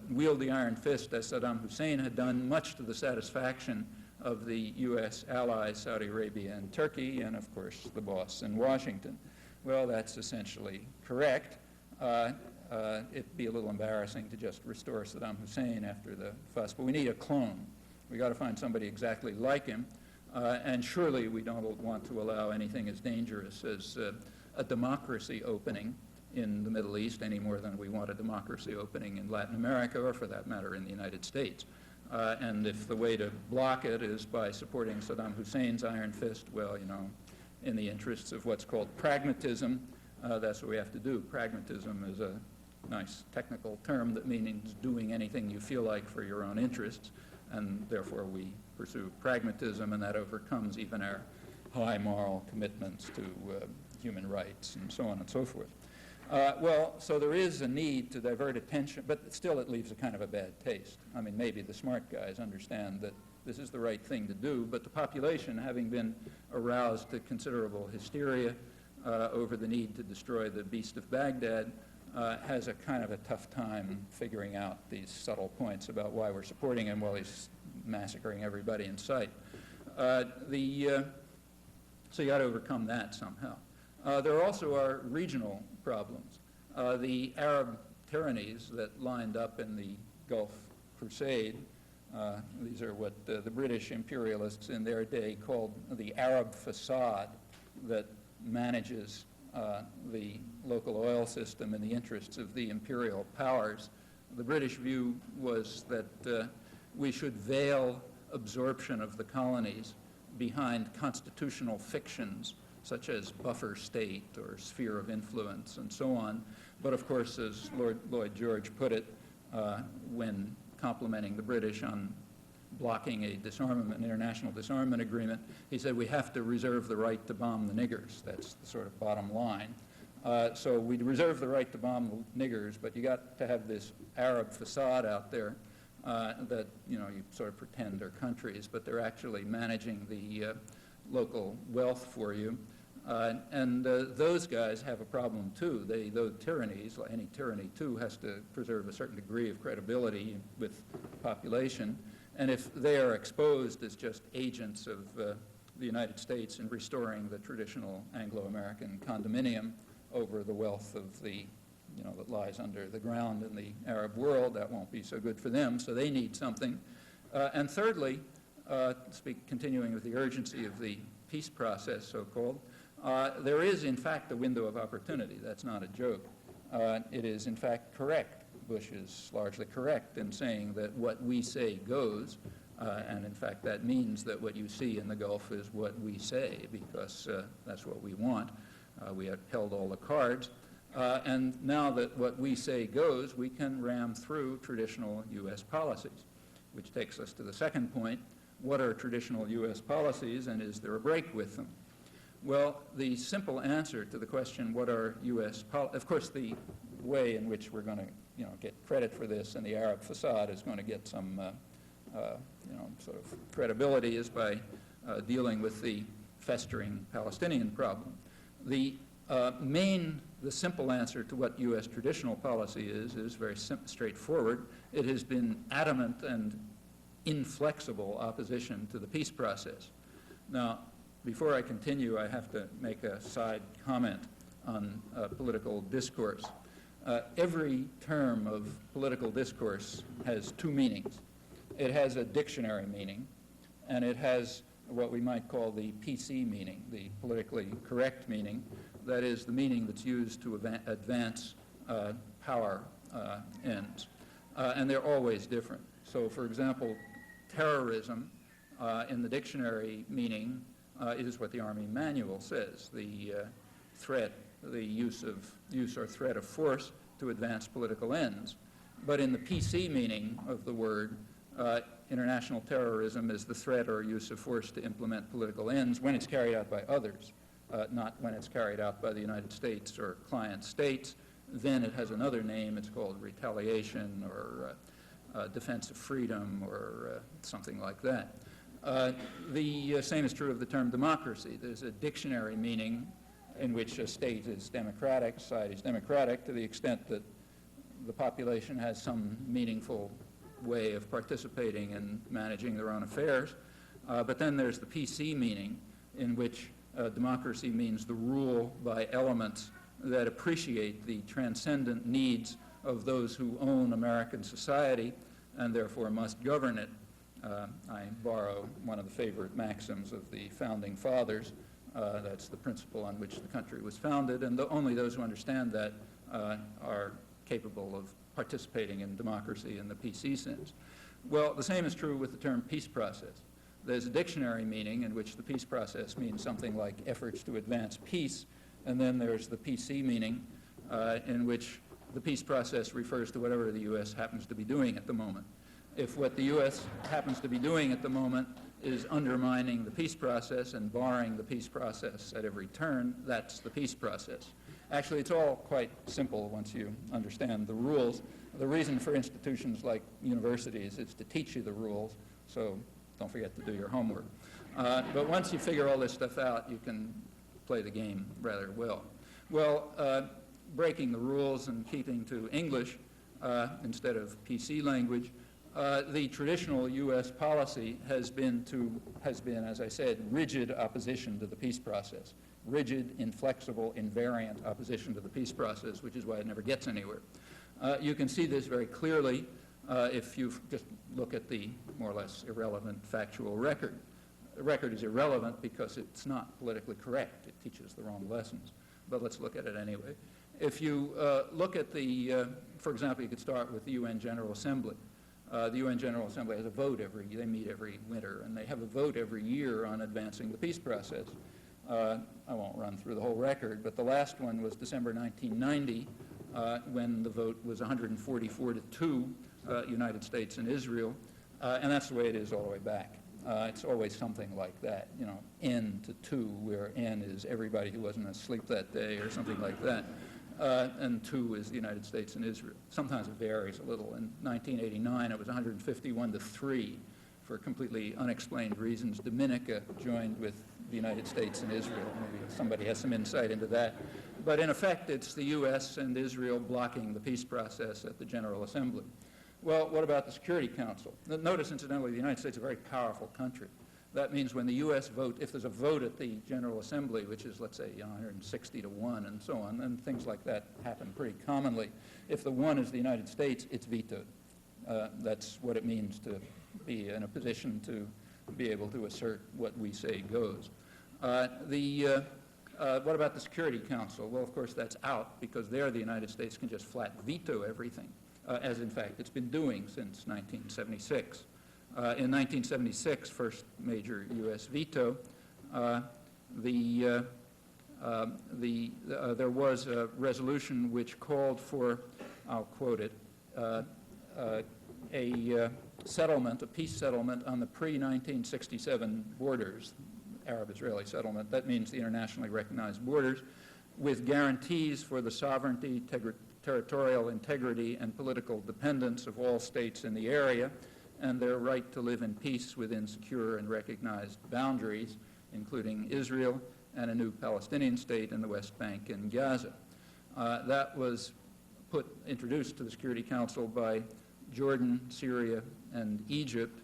wield the iron fist as Saddam Hussein had done, much to the satisfaction of the U.S. allies, Saudi Arabia and Turkey, and of course the boss in Washington. Well, that's essentially correct. It'd be a little embarrassing to just restore Saddam Hussein after the fuss, but we need a clone. We got to find somebody exactly like him, and surely we don't want to allow anything as dangerous as a democracy opening in the Middle East any more than we want a democracy opening in Latin America, or for that matter in the United States. And if the way to block it is by supporting Saddam Hussein's iron fist, well, in the interests of what's called pragmatism, that's what we have to do. Pragmatism is a nice technical term that means doing anything you feel like for your own interests, and therefore we pursue pragmatism, and that overcomes even our high moral commitments to human rights and so on and so forth. Well, so there is a need to divert attention, but still it leaves a kind of a bad taste. I mean, maybe the smart guys understand that this is the right thing to do, but the population, having been aroused to considerable hysteria over the need to destroy the Beast of Baghdad, has a kind of a tough time figuring out these subtle points about why we're supporting him while he's massacring everybody in sight. So you got to overcome that somehow. There also are regional problems. The Arab tyrannies that lined up in the Gulf Crusade, these are what the British imperialists in their day called the Arab facade that manages the local oil system in the interests of the imperial powers. The British view was that we should veil absorption of the colonies behind constitutional fictions such as buffer state or sphere of influence and so on. But of course, as Lord Lloyd George put it when complimenting the British on blocking an international disarmament agreement, he said, we have to reserve the right to bomb the niggers. That's the sort of bottom line. So we reserve the right to bomb the niggers, but you got to have this Arab facade out there that, you sort of pretend are countries, but they're actually managing the local wealth for you. And those guys have a problem too. Those tyrannies, like any tyranny too, has to preserve a certain degree of credibility with the population. And if they are exposed as just agents of the United States in restoring the traditional Anglo-American condominium over the wealth of the, that lies under the ground in the Arab world, that won't be so good for them, so they need something. And thirdly, continuing with the urgency of the peace process, so-called, there is, in fact, a window of opportunity. That's not a joke. It is, in fact, correct. Bush is largely correct in saying that what we say goes, and in fact that means that what you see in the Gulf is what we say, because that's what we want. We have held all the cards. And now that what we say goes, we can ram through traditional U.S. policies, which takes us to the second point. What are traditional U.S. policies, and is there a break with them? Well, the simple answer to the question, what are U.S. policies, of course, the way in which we're going to get credit for this and the Arab facade is going to get some sort of credibility is by dealing with the festering Palestinian problem. The simple answer to what U.S. traditional policy is very straightforward. It has been adamant and inflexible opposition to the peace process. Now, before I continue, I have to make a side comment on political discourse. Every term of political discourse has two meanings. It has a dictionary meaning, and it has what we might call the PC meaning, the politically correct meaning. That is the meaning that's used to advance power ends. And they're always different. So, for example, terrorism in the dictionary meaning is what the Army Manual says, the threat, the use or threat of force to advance political ends. But in the PC meaning of the word, international terrorism is the threat or use of force to implement political ends when it's carried out by others, not when it's carried out by the United States or client states. Then it has another name. It's called retaliation or defense of freedom or something like that. The same is true of the term democracy. There's a dictionary meaning in which a state is democratic, society is democratic, to the extent that the population has some meaningful way of participating in managing their own affairs. But then there's the PC meaning, in which democracy means the rule by elements that appreciate the transcendent needs of those who own American society and therefore must govern it. I borrow one of the favorite maxims of the Founding Fathers. That's the principle on which the country was founded, and only those who understand that are capable of participating in democracy in the PC sense. Well, the same is true with the term peace process. There's a dictionary meaning in which the peace process means something like efforts to advance peace, and then there's the PC meaning in which the peace process refers to whatever the U.S. happens to be doing at the moment. If what the U.S. happens to be doing at the moment is undermining the peace process and barring the peace process at every turn, that's the peace process. Actually, it's all quite simple once you understand the rules. The reason for institutions like universities is to teach you the rules, so don't forget to do your homework. But once you figure all this stuff out, you can play the game rather well. Well, breaking the rules and keeping to English instead of PC language, the traditional U.S. policy has been, as I said, rigid opposition to the peace process. Rigid, inflexible, invariant opposition to the peace process, which is why it never gets anywhere. You can see this very clearly if you just look at the more or less irrelevant factual record. The record is irrelevant because it's not politically correct. It teaches the wrong lessons. But let's look at it anyway. If you look at the, for example, you could start with the UN General Assembly. The UN General Assembly has a vote they meet every winter, and they have a vote every year on advancing the peace process. I won't run through the whole record, but the last one was December 1990, when the vote was 144-2, United States and Israel, and that's the way it is all the way back. It's always something like that, you know, N to 2, where N is everybody who wasn't asleep that day or something like that, and 2 is the United States and Israel. Sometimes it varies a little. In 1989, it was 151-3 for completely unexplained reasons. Dominica joined with the United States and Israel. Maybe somebody has some insight into that. But in effect, it's the U.S. and Israel blocking the peace process at the General Assembly. Well, what about the Security Council? Notice, incidentally, the United States is a very powerful country. That means when the U.S. vote, if there's a vote at the General Assembly, which is, let's say, 160-1 and so on, and things like that happen pretty commonly, if the one is the United States, it's vetoed. That's what it means to be in a position to be able to assert what we say goes. What about the Security Council? Well, of course, that's out because there the United States can just flat veto everything, as in fact it's been doing since 1976. In 1976, first major U.S. veto, there was a resolution which called for, I'll quote it, a settlement, a peace settlement on the pre-1967 borders, Arab-Israeli settlement. That means the internationally recognized borders, with guarantees for the sovereignty, territorial integrity, and political dependence of all states in the area, and their right to live in peace within secure and recognized boundaries, including Israel and a new Palestinian state in the West Bank and Gaza. That was introduced to the Security Council by Jordan, Syria, and Egypt.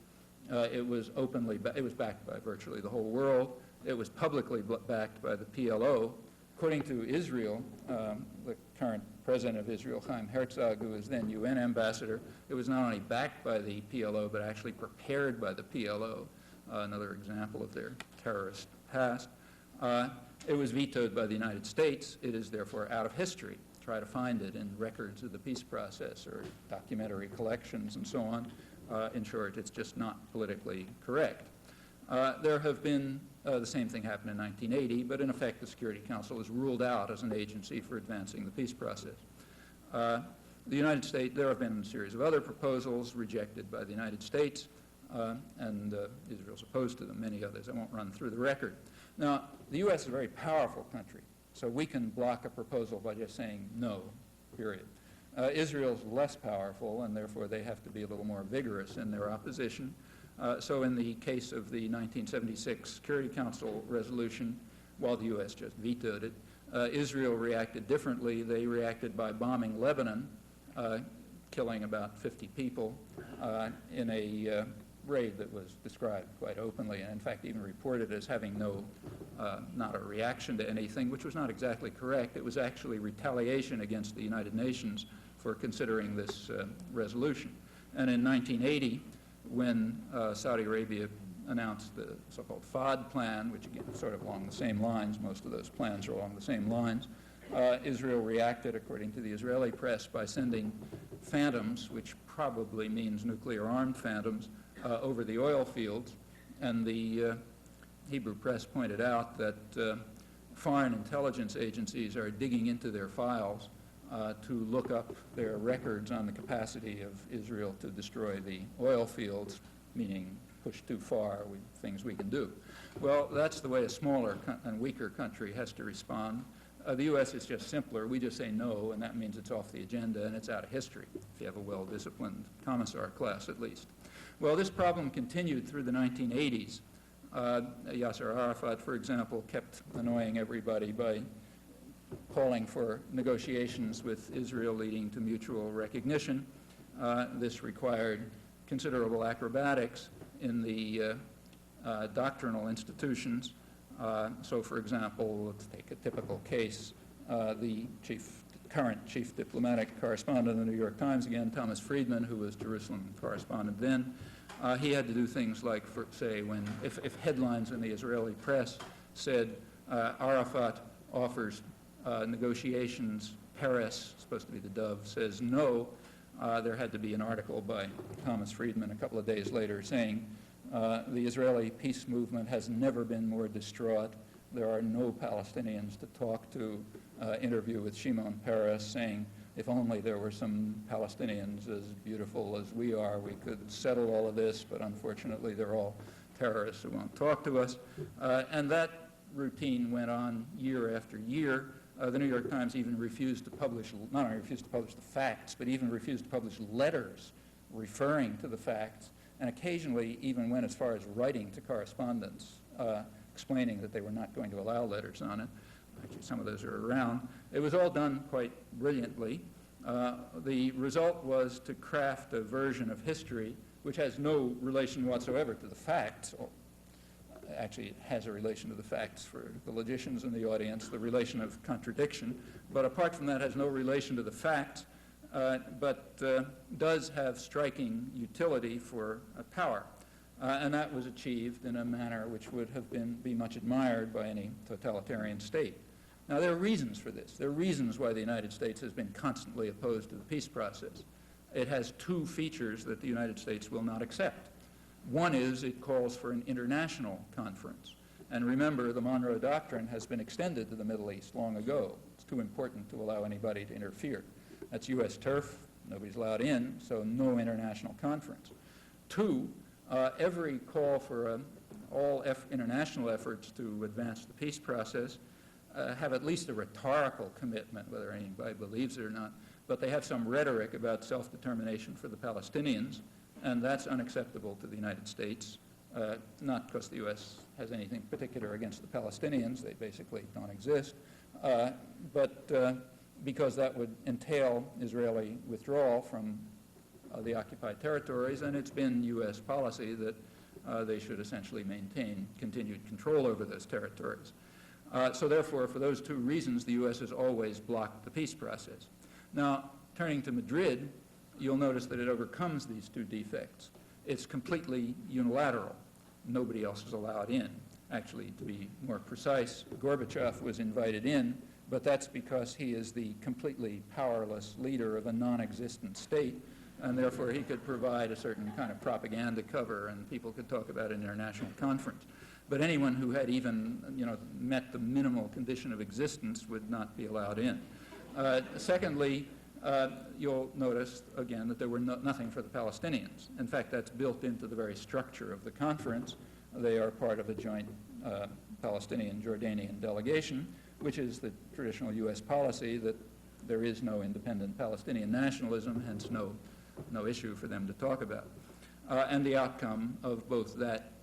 It was backed by virtually the whole world. It was publicly backed by the PLO. According to Israel, the current president of Israel, Chaim Herzog, who was then UN ambassador, it was not only backed by the PLO, but actually prepared by the PLO, another example of their terrorist past. It was vetoed by the United States. It is therefore out of history. Try to find it in records of the peace process or documentary collections and so on. In short, it's just not politically correct. There have been, the same thing happened in 1980, but in effect the Security Council is ruled out as an agency for advancing the peace process. The United States, there have been a series of other proposals rejected by the United States, and Israel's opposed to them, many others. I won't run through the record. Now, the U.S. is a very powerful country, so we can block a proposal by just saying no, period. Israel's less powerful, and therefore they have to be a little more vigorous in their opposition. So in the case of the 1976 Security Council resolution, while the U.S. just vetoed it, Israel reacted differently. They reacted by bombing Lebanon, killing about 50 people in a raid that was described quite openly, and in fact even reported as having not a reaction to anything, which was not exactly correct. It was actually retaliation against the United Nations for considering this resolution. And in 1980, when Saudi Arabia announced the so-called FAD plan, which again is sort of along the same lines, most of those plans are along the same lines, Israel reacted, according to the Israeli press, by sending phantoms, which probably means nuclear-armed phantoms, over the oil fields. And the Hebrew press pointed out that foreign intelligence agencies are digging into their files to look up their records on the capacity of Israel to destroy the oil fields, meaning push too far, things we can do. Well, that's the way a smaller and weaker country has to respond. The U.S. is just simpler. We just say no, and that means it's off the agenda and it's out of history, if you have a well-disciplined commissar class at least. Well, this problem continued through the 1980s. Yasser Arafat, for example, kept annoying everybody by calling for negotiations with Israel leading to mutual recognition. This required considerable acrobatics in the doctrinal institutions. So, for example, let's take a typical case. The current chief diplomatic correspondent of the New York Times, again, Thomas Friedman, who was Jerusalem correspondent then, he had to do things like, say, if headlines in the Israeli press said Arafat offers negotiations, Peres, supposed to be the dove, says no, there had to be an article by Thomas Friedman a couple of days later saying the Israeli peace movement has never been more distraught. There are no Palestinians to talk to. Interview with Shimon Peres saying, if only there were some Palestinians as beautiful as we are, we could settle all of this, but unfortunately they're all terrorists who won't talk to us. And that routine went on year after year. The New York Times even refused to publish, not only refused to publish the facts, but even refused to publish letters referring to the facts, and occasionally even went as far as writing to correspondents, explaining that they were not going to allow letters on it. Actually, some of those are around. It was all done quite brilliantly. The result was to craft a version of history which has no relation whatsoever to the facts. Actually, it has a relation to the facts for the logicians in the audience, the relation of contradiction, but apart from that has no relation to the facts, but does have striking utility for power. And that was achieved in a manner which would have be much admired by any totalitarian state. Now, there are reasons for this. There are reasons why the United States has been constantly opposed to the peace process. It has two features that the United States will not accept. One is it calls for an international conference. And remember, the Monroe Doctrine has been extended to the Middle East long ago. It's too important to allow anybody to interfere. That's U.S. turf. Nobody's allowed in, so no international conference. Two, every call for all international efforts to advance the peace process have at least a rhetorical commitment, whether anybody believes it or not, but they have some rhetoric about self-determination for the Palestinians, and that's unacceptable to the United States, not because the U.S. has anything particular against the Palestinians, they basically don't exist, but because that would entail Israeli withdrawal from the occupied territories, and it's been U.S. policy that they should essentially maintain continued control over those territories. So therefore, for those two reasons, the U.S. has always blocked the peace process. Now, turning to Madrid, you'll notice that it overcomes these two defects. It's completely unilateral. Nobody else is allowed in. Actually, to be more precise, Gorbachev was invited in, but that's because he is the completely powerless leader of a non-existent state, and therefore he could provide a certain kind of propaganda cover, and people could talk about an international conference. But anyone who had even, met the minimal condition of existence would not be allowed in. Secondly, you'll notice, again, that there were nothing for the Palestinians. In fact, that's built into the very structure of the conference. They are part of a joint Palestinian-Jordanian delegation, which is the traditional U.S. policy that there is no independent Palestinian nationalism, hence no issue for them to talk about. And the outcome of both that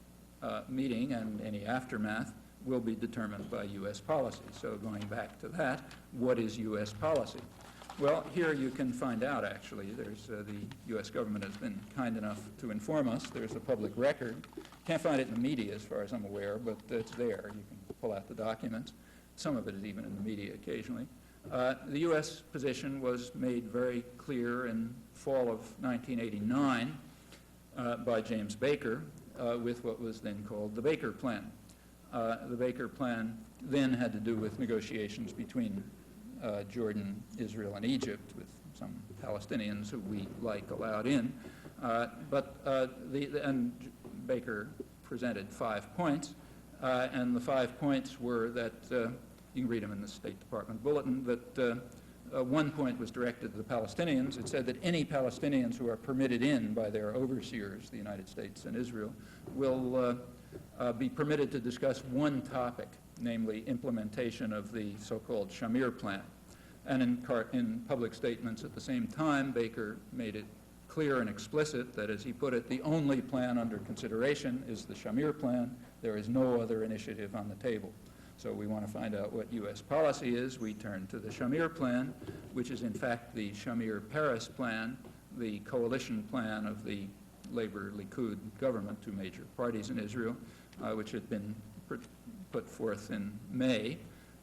meeting and any aftermath will be determined by U.S. policy. So going back to that, what is U.S. policy? Well, here you can find out, actually. There's the U.S. government has been kind enough to inform us. There's a public record. Can't find it in the media as far as I'm aware, but it's there. You can pull out the documents. Some of it is even in the media occasionally. The U.S. position was made very clear in fall of 1989 by James Baker with what was then called the Baker Plan. The Baker Plan then had to do with negotiations between Jordan, Israel, and Egypt, with some Palestinians who we allowed in. And Baker presented 5 points, and the 5 points were that, you can read them in the State Department bulletin, that one point was directed to the Palestinians. It said that any Palestinians who are permitted in by their overseers, the United States and Israel, will be permitted to discuss one topic namely implementation of the so-called Shamir Plan. And in public statements at the same time, Baker made it clear and explicit that, as he put it, the only plan under consideration is the Shamir Plan. There is no other initiative on the table. So we want to find out what U.S. policy is. We turn to the Shamir Plan, which is in fact the Shamir-Peres Plan, the coalition plan of the Labor-Likud government, two major parties in Israel, which had been put forth in May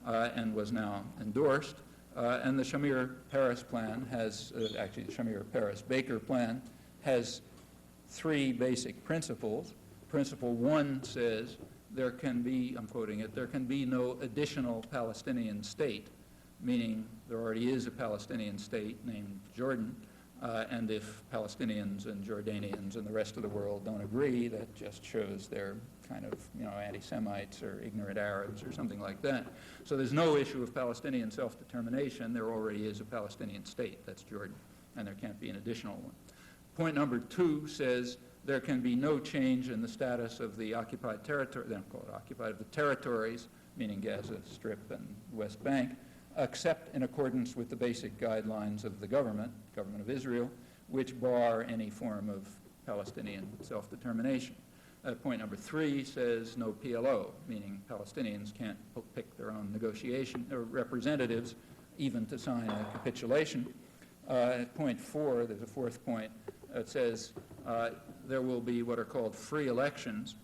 and was now endorsed. And the Shamir-Peres plan has, actually the Shamir-Peres-Baker plan has three basic principles. Principle one says there can be, I'm quoting it, there can be no additional Palestinian state, meaning there already is a Palestinian state named Jordan, and if Palestinians and Jordanians and the rest of the world don't agree, that just shows they're kind of, anti-Semites or ignorant Arabs or something like that. So there's no issue of Palestinian self-determination. There already is a Palestinian state, that's Jordan, and there can't be an additional one. Point number two says there can be no change in the status of the occupied territory, they don't call it occupied, of the territories, meaning Gaza Strip and West Bank, except in accordance with the basic guidelines of the government of Israel, which bar any form of Palestinian self-determination. Point number three says no PLO, meaning Palestinians can't pick their own negotiation or representatives, even to sign a capitulation. At point four, there's a fourth point. It says there will be what are called free elections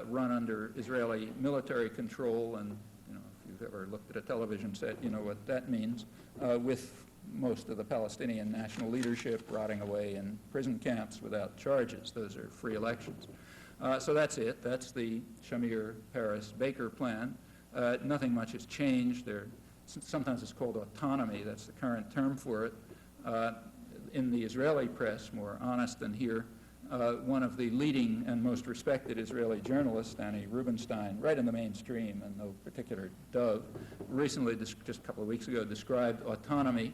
run under Israeli military control, and if you've ever looked at a television set, you know what that means, with most of the Palestinian national leadership rotting away in prison camps without charges. Those are free elections. So that's it. That's the Shamir-Peres-Baker plan. Nothing much has changed. Sometimes it's called autonomy. That's the current term for it. In the Israeli press, more honest than here, one of the leading and most respected Israeli journalists, Danny Rubenstein, right in the mainstream and no particular dove, recently, just a couple of weeks ago, described autonomy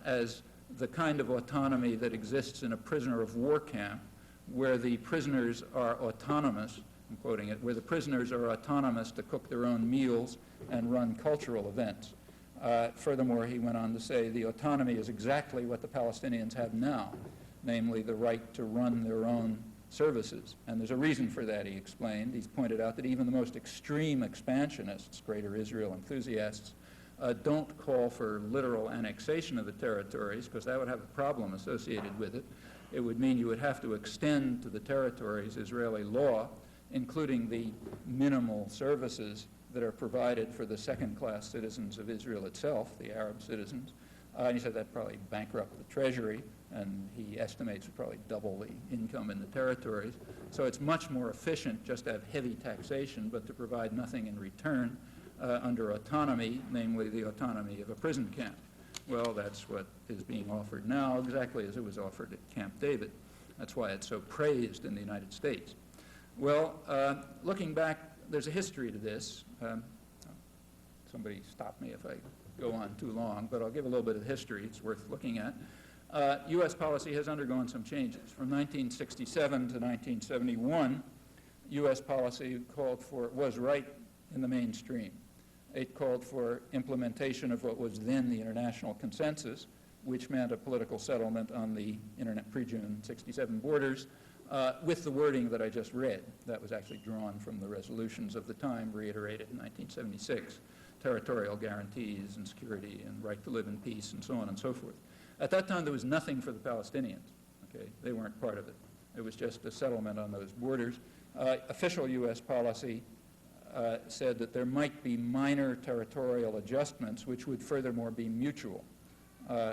as the kind of autonomy that exists in a prisoner of war camp, where the prisoners are autonomous, I'm quoting it, where the prisoners are autonomous to cook their own meals and run cultural events. Furthermore, he went on to say the autonomy is exactly what the Palestinians have now, namely the right to run their own services. And there's a reason for that, he explained. He's pointed out that even the most extreme expansionists, Greater Israel enthusiasts, don't call for literal annexation of the territories, because that would have a problem associated with it. It would mean you would have to extend to the territories Israeli law, including the minimal services that are provided for the second-class citizens of Israel itself, the Arab citizens. And he said that probably bankrupt the treasury, and he estimates would probably double the income in the territories. So it's much more efficient just to have heavy taxation, but to provide nothing in return under autonomy, namely the autonomy of a prison camp. Well, that's what is being offered now, exactly as it was offered at Camp David. That's why it's so praised in the United States. Well, looking back, there's a history to this. Somebody stop me if I go on too long, but I'll give a little bit of history. It's worth looking at. U.S. policy has undergone some changes. From 1967 to 1971, U.S. policy was right in the mainstream. It called for implementation of what was then the international consensus, which meant a political settlement on the pre-June 67 borders, with the wording that I just read. That was actually drawn from the resolutions of the time, reiterated in 1976, territorial guarantees and security and right to live in peace and so on and so forth. At that time, there was nothing for the Palestinians. Okay? They weren't part of it. It was just a settlement on those borders. Official U.S. policy said that there might be minor territorial adjustments, which would furthermore be mutual.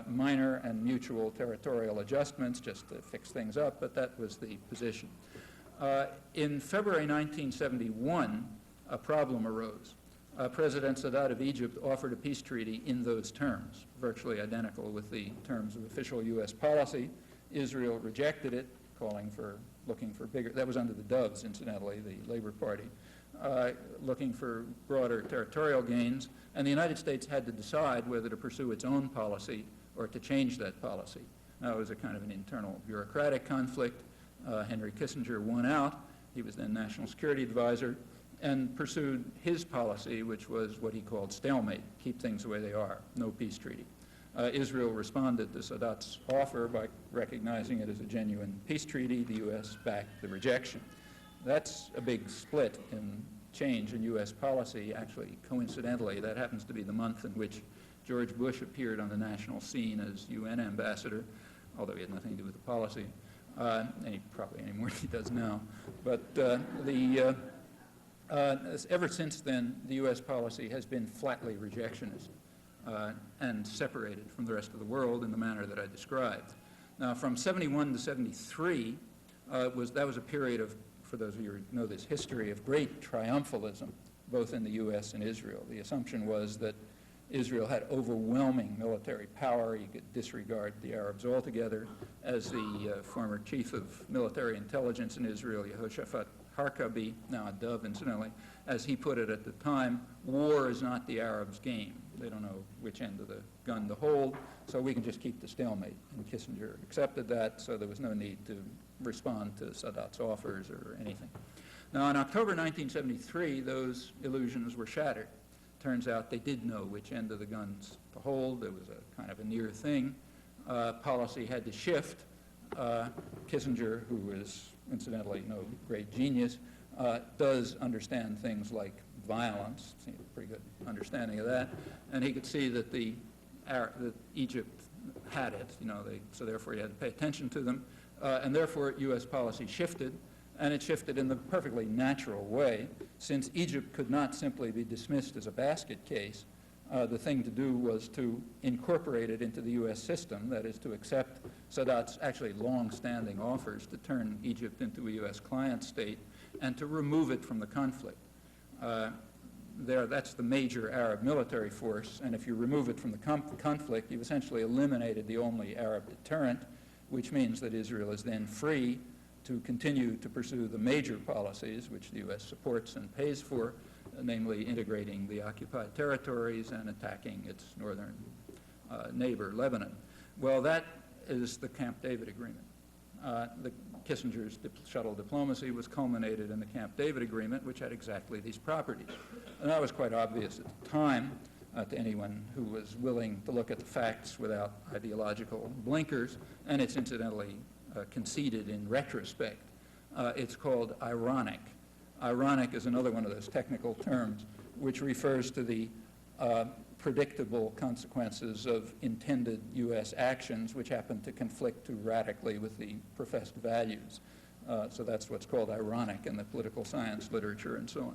Minor and mutual territorial adjustments just to fix things up, but that was the position. In February 1971, a problem arose. President Sadat of Egypt offered a peace treaty in those terms, virtually identical with the terms of official U.S. policy. Israel rejected it, looking for bigger, that was under the Doves, incidentally, the Labor Party, looking for broader territorial gains, and the United States had to decide whether to pursue its own policy or to change that policy. Now, it was a kind of an internal bureaucratic conflict. Henry Kissinger won out. He was then National Security Advisor, and pursued his policy, which was what he called stalemate, keep things the way they are, no peace treaty. Israel responded to Sadat's offer by recognizing it as a genuine peace treaty. The U.S. backed the rejection. That's a big split in change in U.S. policy. Actually, coincidentally, that happens to be the month in which George Bush appeared on the national scene as UN ambassador, although he had nothing to do with the policy, probably any more than he does now. But ever since then, the U.S. policy has been flatly rejectionist and separated from the rest of the world in the manner that I described. Now, from 71 to 73, that was a period of, for those of you who know this history, of great triumphalism, both in the U.S. and Israel. The assumption was that Israel had overwhelming military power. You could disregard the Arabs altogether. As the former chief of military intelligence in Israel, Yehoshaphat Harkabi, now a dove incidentally, as he put it at the time, war is not the Arabs' game. They don't know which end of the gun to hold, so we can just keep the stalemate. And Kissinger accepted that, so there was no need to respond to Sadat's offers or anything. Now, in October 1973, those illusions were shattered. Turns out they did know which end of the guns to hold. It was a kind of a near thing. Policy had to shift. Kissinger, who is incidentally no great genius, does understand things like violence. Seems a pretty good understanding of that. And he could see that that Egypt had it, so therefore he had to pay attention to them. And therefore U.S. policy shifted. And it shifted in the perfectly natural way. Since Egypt could not simply be dismissed as a basket case, the thing to do was to incorporate it into the U.S. system, that is to accept Sadat's actually long-standing offers to turn Egypt into a U.S. client state and to remove it from the conflict. That's the major Arab military force, and if you remove it from the conflict, you've essentially eliminated the only Arab deterrent, which means that Israel is then free to continue to pursue the major policies which the U.S. supports and pays for, namely integrating the occupied territories and attacking its northern neighbor, Lebanon. Well, that is the Camp David Agreement. Kissinger's shuttle diplomacy was culminated in the Camp David Agreement, which had exactly these properties. And that was quite obvious at the time to anyone who was willing to look at the facts without ideological blinkers, and it's incidentally conceded in retrospect. It's called ironic. Ironic is another one of those technical terms which refers to the predictable consequences of intended U.S. actions which happen to conflict too radically with the professed values. So that's what's called ironic in the political science literature and so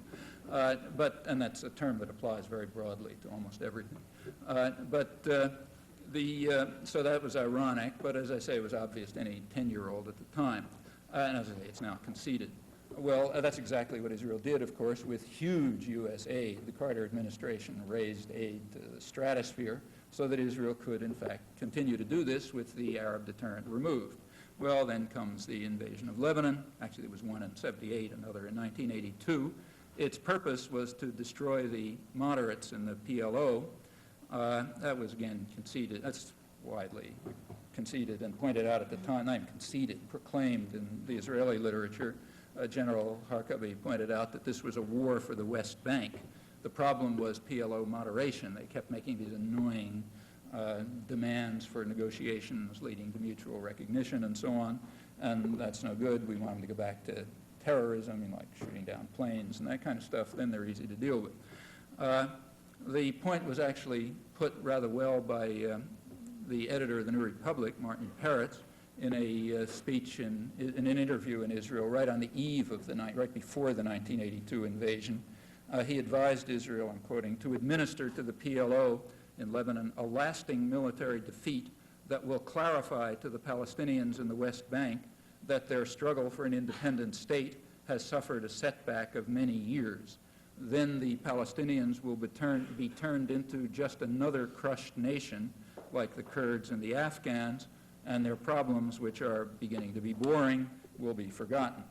on. And that's a term that applies very broadly to almost everything. So that was ironic, but as I say, it was obvious to any 10-year-old at the time. And as I say, it's now conceded. Well, that's exactly what Israel did, of course, with huge U.S. aid. The Carter administration raised aid to the stratosphere so that Israel could, in fact, continue to do this with the Arab deterrent removed. Well, then comes the invasion of Lebanon. Actually, there was one in 78, another in 1982. Its purpose was to destroy the moderates in the PLO. That was, again, conceded. That's widely conceded and pointed out at the time. Not even conceded, proclaimed in the Israeli literature. General Harkabi pointed out that this was a war for the West Bank. The problem was PLO moderation. They kept making these annoying demands for negotiations leading to mutual recognition and so on, and that's no good. We want them to go back to terrorism, like shooting down planes and that kind of stuff. Then they're easy to deal with. The point was actually put rather well by the editor of the New Republic, Martin Peretz, in a speech in an interview in Israel right on the eve of right before the 1982 invasion. He advised Israel, I'm quoting, to administer to the PLO in Lebanon a lasting military defeat that will clarify to the Palestinians in the West Bank that their struggle for an independent state has suffered a setback of many years. Then the Palestinians will be turned into just another crushed nation like the Kurds and the Afghans, and their problems, which are beginning to be boring, will be forgotten.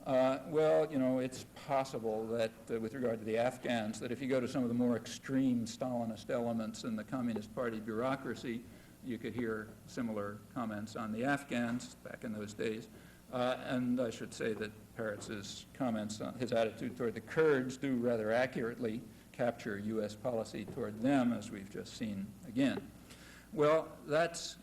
Well, it's possible that with regard to the Afghans, that if you go to some of the more extreme Stalinist elements in the Communist Party bureaucracy, you could hear similar comments on the Afghans back in those days. And I should say that Peretz's comments on his attitude toward the Kurds do rather accurately capture U.S. policy toward them, as we've just seen again. Well, that's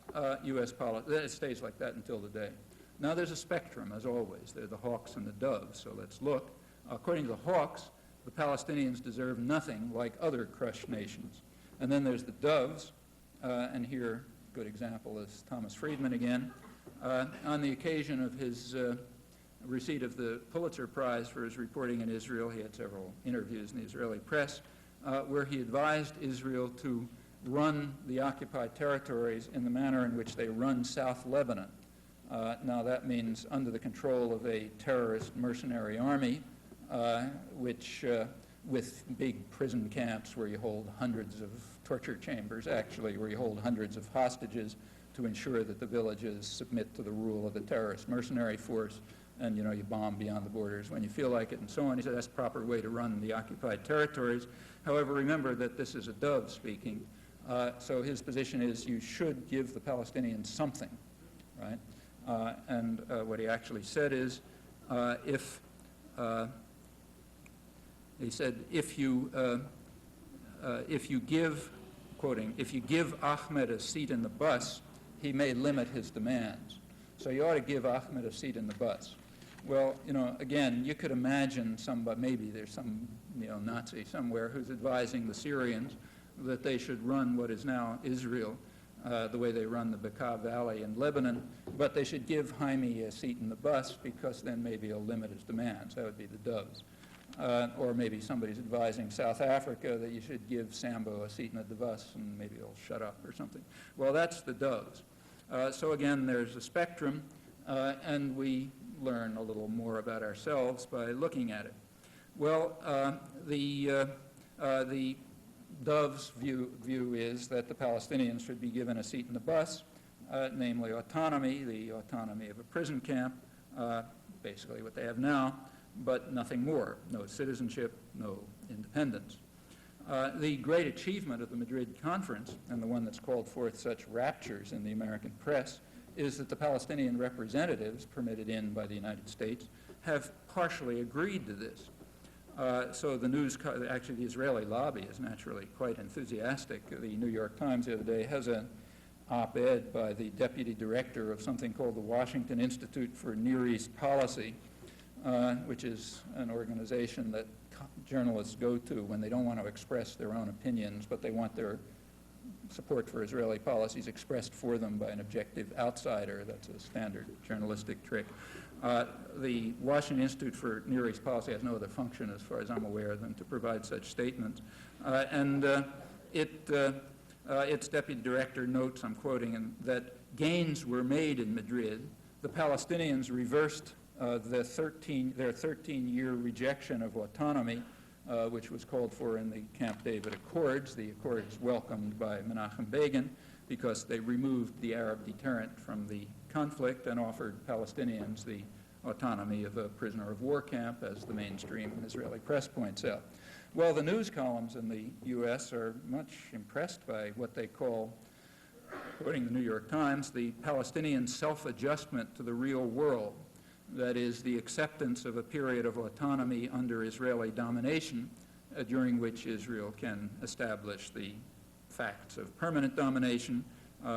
U.S. policy. It stays like that until today. Now there's a spectrum, as always. There are the hawks and the doves, so let's look. According to the hawks, the Palestinians deserve nothing like other crushed nations. And then there's the doves, and here, a good example is Thomas Friedman again. On the occasion of his receipt of the Pulitzer Prize for his reporting in Israel, he had several interviews in the Israeli press, where he advised Israel to run the occupied territories in the manner in which they run South Lebanon. Now that means under the control of a terrorist mercenary army, which with big prison camps where you hold hundreds of torture chambers, actually, where you hold hundreds of hostages to ensure that the villages submit to the rule of the terrorist mercenary force, and you bomb beyond the borders when you feel like it, and so on. He said that's the proper way to run the occupied territories. However, remember that this is a dove speaking, so his position is you should give the Palestinians something, right? And what he actually said is, he said, if you give, quoting, if you give Ahmed a seat in the bus, he may limit his demands. So you ought to give Ahmed a seat in the bus. Well, again, you could imagine somebody, maybe there's some, Nazi somewhere who's advising the Syrians that they should run what is now Israel, the way they run the Bekaa Valley in Lebanon, but they should give Jaime a seat in the bus because then maybe he'll limit his demands. That would be the doves. Or maybe somebody's advising South Africa that you should give Sambo a seat in the bus and maybe he'll shut up or something. Well, that's the doves. So again, there's a spectrum, and we learn a little more about ourselves by looking at it. Well, the doves' view is that the Palestinians should be given a seat in the bus, namely autonomy, the autonomy of a prison camp, basically what they have now, but nothing more. No citizenship, no independence. The great achievement of the Madrid Conference, and the one that's called forth such raptures in the American press, is that the Palestinian representatives, permitted in by the United States, have partially agreed to this. So the actually the Israeli lobby is naturally quite enthusiastic. The New York Times the other day has an op-ed by the deputy director of something called the Washington Institute for Near East Policy, which is an organization that journalists go to when they don't want to express their own opinions, but they want their support for Israeli policies expressed for them by an objective outsider. That's a standard journalistic trick. The Washington Institute for Near East Policy has no other function, as far as I'm aware, than to provide such statements. Its deputy director notes, I'm quoting, that gains were made in Madrid. The Palestinians reversed their 13-year rejection of autonomy, which was called for in the Camp David Accords, the Accords welcomed by Menachem Begin, because they removed the Arab deterrent from the conflict and offered Palestinians the autonomy of a prisoner of war camp, as the mainstream Israeli press points out. Well, the news columns in the U.S. are much impressed by what they call, quoting the New York Times, the Palestinian self-adjustment to the real world. That is, the acceptance of a period of autonomy under Israeli domination, during which Israel can establish the facts of permanent domination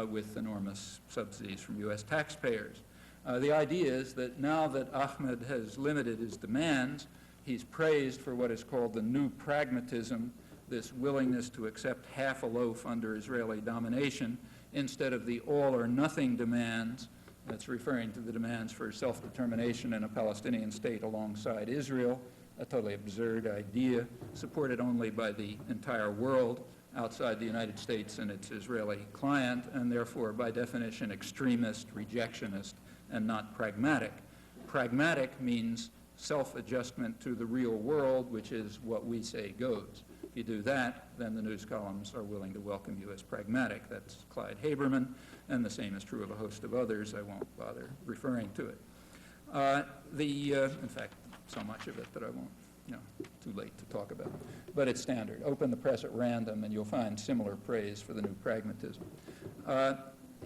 with enormous subsidies from U.S. taxpayers. The idea is that now that Ahmed has limited his demands, he's praised for what is called the new pragmatism, this willingness to accept half a loaf under Israeli domination instead of the all or nothing demands. That's referring to the demands for self-determination in a Palestinian state alongside Israel, a totally absurd idea, supported only by the entire world outside the United States and its Israeli client, and therefore, by definition, extremist, rejectionist, and not pragmatic. Pragmatic means self-adjustment to the real world, which is what we say goes. If you do that, then the news columns are willing to welcome you as pragmatic. That's Clyde Haberman, and the same is true of a host of others. I won't bother referring to it. In fact, so much of it that I won't, too late to talk about. But it's standard. Open the press at random, and you'll find similar praise for the new pragmatism.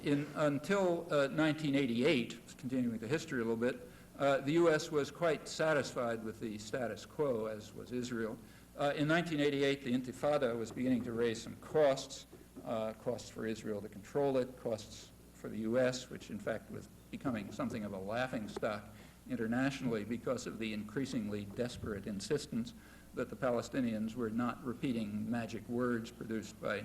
Until 1988, continuing the history a little bit, the U.S. was quite satisfied with the status quo, as was Israel. In 1988, the Intifada was beginning to raise some costs, costs for Israel to control it, costs for the U.S., which in fact was becoming something of a laughingstock internationally because of the increasingly desperate insistence that the Palestinians were not repeating magic words produced by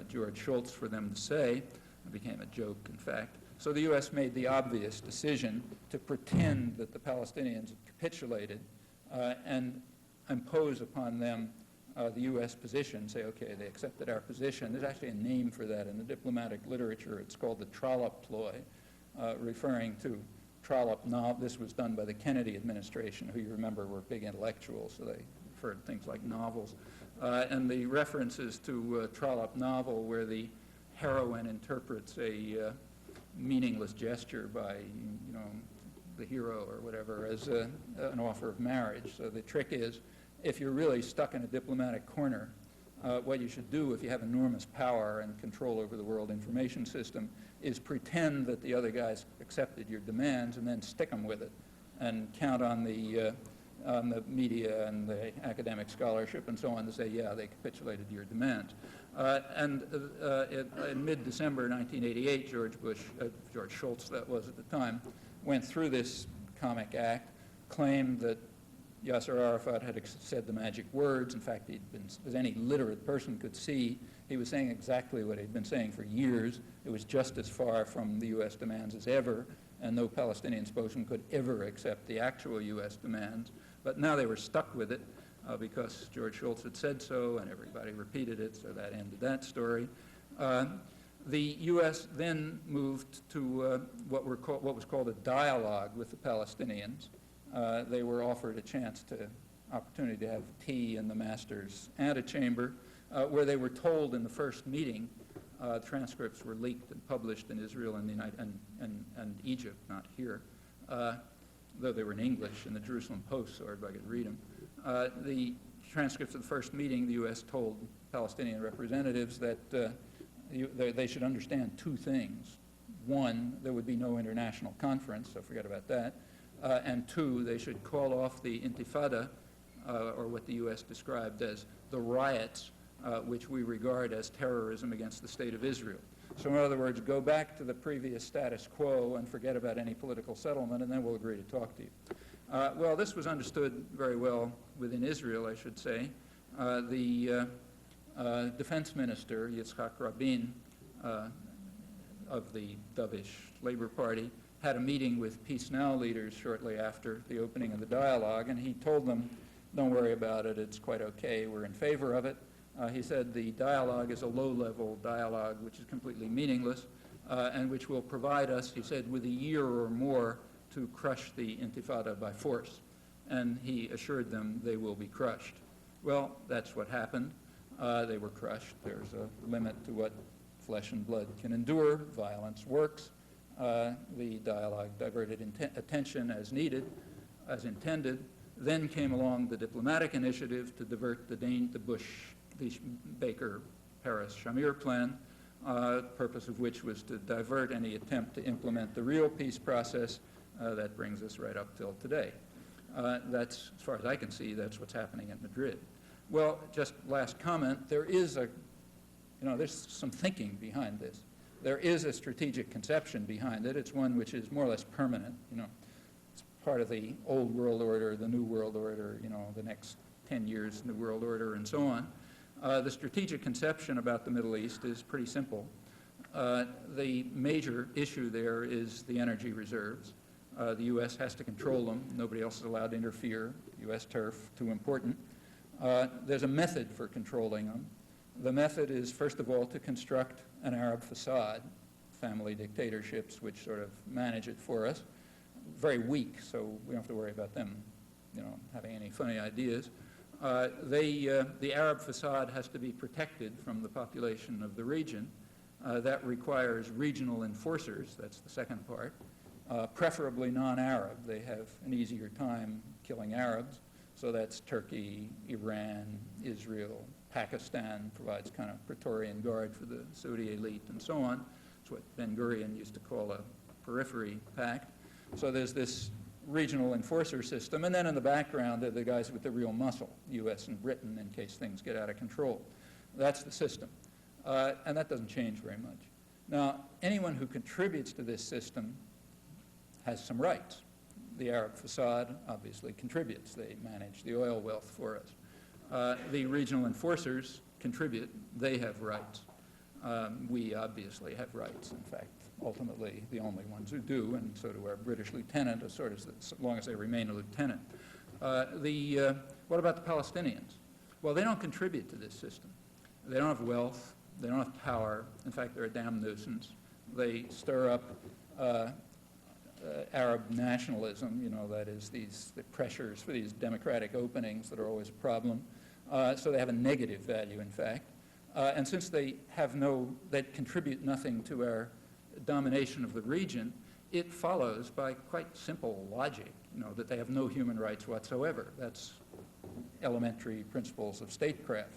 George Shultz for them to say. It became a joke, in fact. So the U.S. made the obvious decision to pretend that the Palestinians had capitulated and impose upon them the U.S. position, say, okay, they accepted our position. There's actually a name for that in the diplomatic literature. It's called the trollop ploy, referring to trollop novel. This was done by the Kennedy administration, who you remember were big intellectuals, so they referred to things like novels. And the references to trollop novel, where the heroine interprets a meaningless gesture by, the hero or whatever as an offer of marriage. So the trick is, if you're really stuck in a diplomatic corner, what you should do if you have enormous power and control over the world information system is pretend that the other guys accepted your demands and then stick them with it and count on the media and the academic scholarship and so on to say, yeah, they capitulated to your demands. In mid-December 1988, George Shultz, that was at the time, went through this comic act, claimed that Yasser Arafat had said the magic words. In fact, as any literate person could see, he was saying exactly what he'd been saying for years. It was just as far from the U.S. demands as ever, and no Palestinian spokesman could ever accept the actual U.S. demands. But now they were stuck with it because George Shultz had said so, and everybody repeated it, so that ended that story. The U.S. then moved to what was called a dialogue with the Palestinians. They were offered opportunity to have tea in the master's antechamber, where they were told in the first meeting, transcripts were leaked and published in Israel and Egypt, not here, though they were in English in the Jerusalem Post, so everybody could read them. The transcripts of the first meeting, the U.S. told Palestinian representatives that they should understand two things. One, there would be no international conference, so forget about that. And two, they should call off the Intifada, or what the U.S. described as the riots, which we regard as terrorism against the State of Israel. So in other words, go back to the previous status quo and forget about any political settlement, and then we'll agree to talk to you. Well, this was understood very well within Israel, I should say. The defense minister, Yitzhak Rabin, of the dovish Labor Party, had a meeting with Peace Now leaders shortly after the opening of the dialogue, and he told them, don't worry about it, it's quite okay, we're in favor of it. He said the dialogue is a low-level dialogue which is completely meaningless and which will provide us, he said, with a year or more to crush the Intifada by force. And he assured them they will be crushed. Well, that's what happened. They were crushed. There's a limit to what flesh and blood can endure. Violence works. The dialogue diverted attention as needed, as intended. Then came along the diplomatic initiative to divert the Baker-Paris-Shamir plan, purpose of which was to divert any attempt to implement the real peace process. That brings us right up till today. That's, as far as I can see, that's what's happening in Madrid. Well, just last comment, there's some thinking behind this. There is a strategic conception behind it. It's one which is more or less permanent. It's part of the old world order, the new world order, the next 10 years, new world order, and so on. The strategic conception about the Middle East is pretty simple. The major issue there is the energy reserves. The U.S. has to control them. Nobody else is allowed to interfere. U.S. turf, too important. There's a method for controlling them. The method is, first of all, to construct an Arab facade, family dictatorships which sort of manage it for us. Very weak, so we don't have to worry about them, having any funny ideas. The Arab facade has to be protected from the population of the region. That requires regional enforcers, that's the second part, preferably non-Arab. They have an easier time killing Arabs, so that's Turkey, Iran, Israel, Pakistan provides kind of Praetorian Guard for the Saudi elite and so on. It's what Ben-Gurion used to call a periphery pact. So there's this regional enforcer system, and then in the background are the guys with the real muscle, U.S. and Britain, in case things get out of control. That's the system. And that doesn't change very much. Now, anyone who contributes to this system has some rights. The Arab facade obviously contributes. They manage the oil wealth for us. The regional enforcers contribute. They have rights. We obviously have rights. In fact, ultimately, the only ones who do, and so do our British lieutenant, as long as they remain a lieutenant. What about the Palestinians? Well, they don't contribute to this system. They don't have wealth. They don't have power. In fact, they're a damn nuisance. They stir up Arab nationalism, that is the pressures for these democratic openings that are always a problem. So they have a negative value, in fact. And since they contribute nothing to our domination of the region, it follows by quite simple logic, that they have no human rights whatsoever. That's elementary principles of statecraft.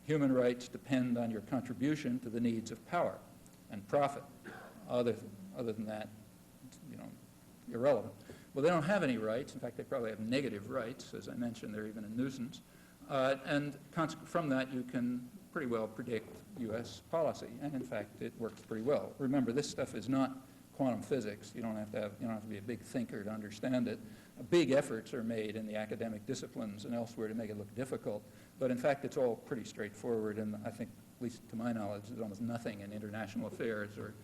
Human rights depend on your contribution to the needs of power and profit. Other than that, irrelevant. Well, they don't have any rights. In fact, they probably have negative rights. As I mentioned, they're even a nuisance. And from that, you can pretty well predict U.S. policy. And in fact, it works pretty well. Remember, this stuff is not quantum physics. You don't have to be a big thinker to understand it. Big efforts are made in the academic disciplines and elsewhere to make it look difficult. But in fact, it's all pretty straightforward. And I think, at least to my knowledge, there's almost nothing in international affairs or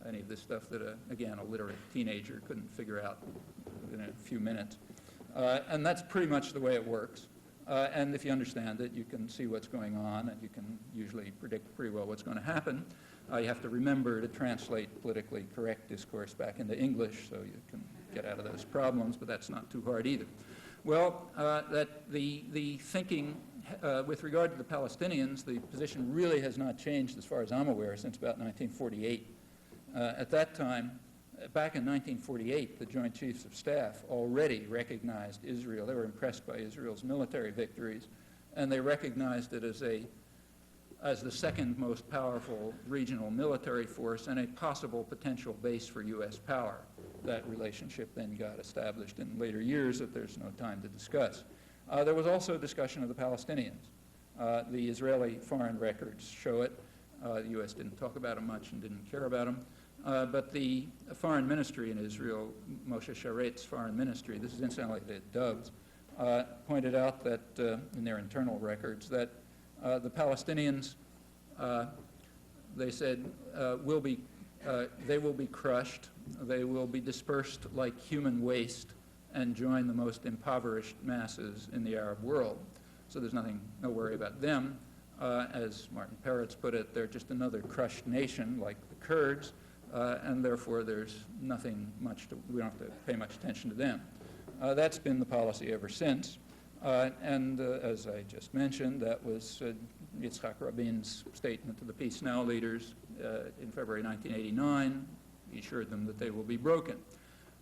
any of this stuff that, again, a literate teenager couldn't figure out in a few minutes. And that's pretty much the way it works. And if you understand it, you can see what's going on, and you can usually predict pretty well what's going to happen. You have to remember to translate politically correct discourse back into English so you can get out of those problems, but that's not too hard either. Well, the thinking with regard to the Palestinians, the position really has not changed as far as I'm aware since about 1948. At that time, back in 1948, the Joint Chiefs of Staff already recognized Israel. They were impressed by Israel's military victories, and they recognized it as the second most powerful regional military force and a possible potential base for U.S. power. That relationship then got established in later years that there's no time to discuss. There was also a discussion of the Palestinians. The Israeli foreign records show it. The U.S. didn't talk about them much and didn't care about them. But the foreign ministry in Israel, Moshe Sharet's foreign ministry, this is incidentally the Dubs, pointed out that in their internal records that the Palestinians, they said, they will be crushed, they will be dispersed like human waste and join the most impoverished masses in the Arab world. So there's no worry about them. As Martin Peretz put it, they're just another crushed nation like the Kurds, and therefore there's nothing much we don't have to pay much attention to them. That's been the policy ever since. And as I just mentioned, that was Yitzhak Rabin's statement to the Peace Now leaders in February 1989. He assured them that they will be broken.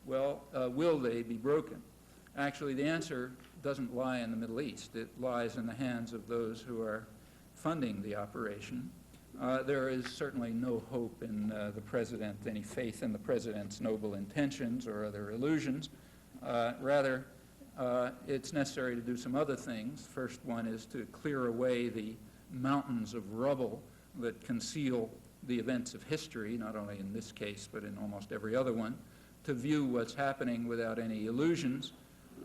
Well, will they be broken? Actually, the answer doesn't lie in the Middle East. It lies in the hands of those who are funding the operation. There is certainly no hope in the president, any faith in the president's noble intentions or other illusions. Rather, it's necessary to do some other things. First one is to clear away the mountains of rubble that conceal the events of history, not only in this case, but in almost every other one, to view what's happening without any illusions,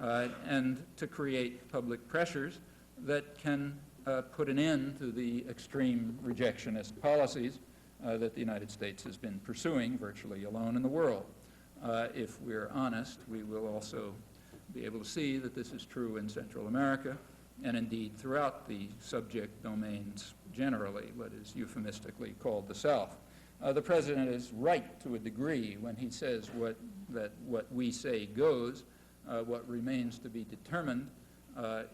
and to create public pressures that can put an end to the extreme rejectionist policies that the United States has been pursuing virtually alone in the world. If we're honest, we will also be able to see that this is true in Central America and indeed throughout the subject domains generally, what is euphemistically called the South. The president is right to a degree when he says that what we say goes. What remains to be determined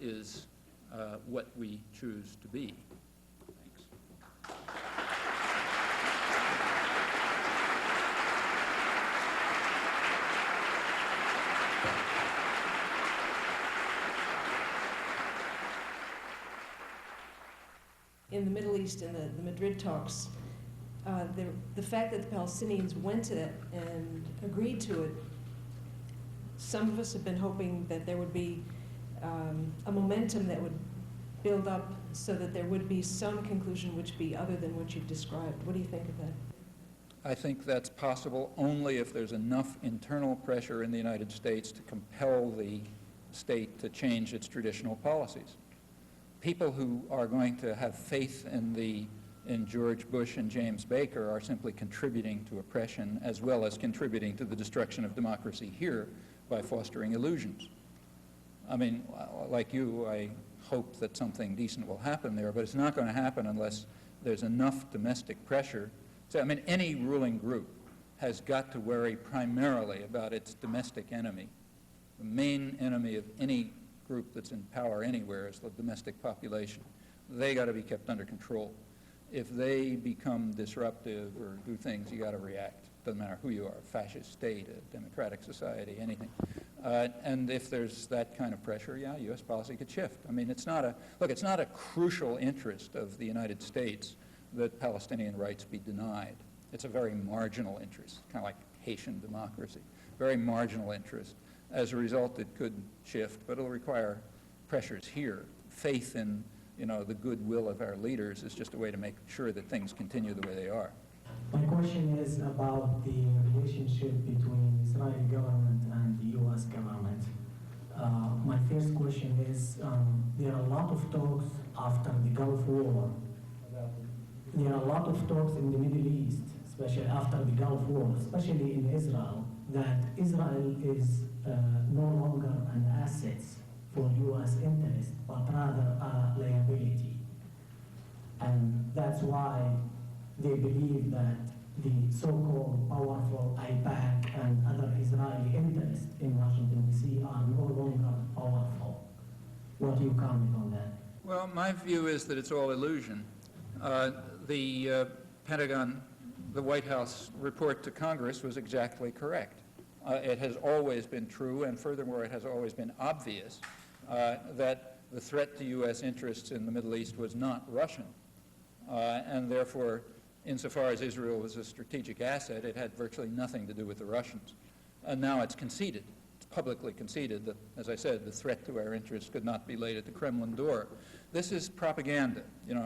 is what we choose to be. Thanks. in the Middle East in the Madrid talks, the fact that the Palestinians went to it and agreed to it, some of us have been hoping that there would be a momentum that would build up so that there would be some conclusion which be other than what you've described. What do you think of that? I think that's possible only if there's enough internal pressure in the United States to compel the state to change its traditional policies. People who are going to have faith in George Bush and James Baker are simply contributing to oppression as well as contributing to the destruction of democracy here by fostering illusions. I mean, like you, I hope that something decent will happen there, but it's not going to happen unless there's enough domestic pressure. So, I mean, any ruling group has got to worry primarily about its domestic enemy. The main enemy of any group that's in power anywhere is the domestic population. They got to be kept under control. If they become disruptive or do things, you got to react. Doesn't matter who you are, a fascist state, a democratic society, anything. And if there's that kind of pressure, yeah, U.S. policy could shift. I mean, it's not a crucial interest of the United States that Palestinian rights be denied. It's a very marginal interest, kind of like Haitian democracy, very marginal interest. As a result, it could shift, but it'll require pressures here. Faith in, the goodwill of our leaders is just a way to make sure that things continue the way they are. My question is about the relationship between the Israeli government and the U.S. government. My first question is, there are a lot of talks after the Gulf War. There are a lot of talks in the Middle East, especially after the Gulf War, especially in Israel, that Israel is no longer an asset for U.S. interest, but rather a liability. And that's why they believe that the so-called powerful AIPAC and other Israeli interests in Washington, D.C. are no longer powerful. What do you comment on that? Well, my view is that it's all illusion. The Pentagon, the White House report to Congress was exactly correct. It has always been true, and furthermore, it has always been obvious that the threat to U.S. interests in the Middle East was not Russian. And therefore, insofar as Israel was a strategic asset, it had virtually nothing to do with the Russians. And now it's conceded. It's publicly conceded that, as I said, the threat to our interests could not be laid at the Kremlin door. This is propaganda,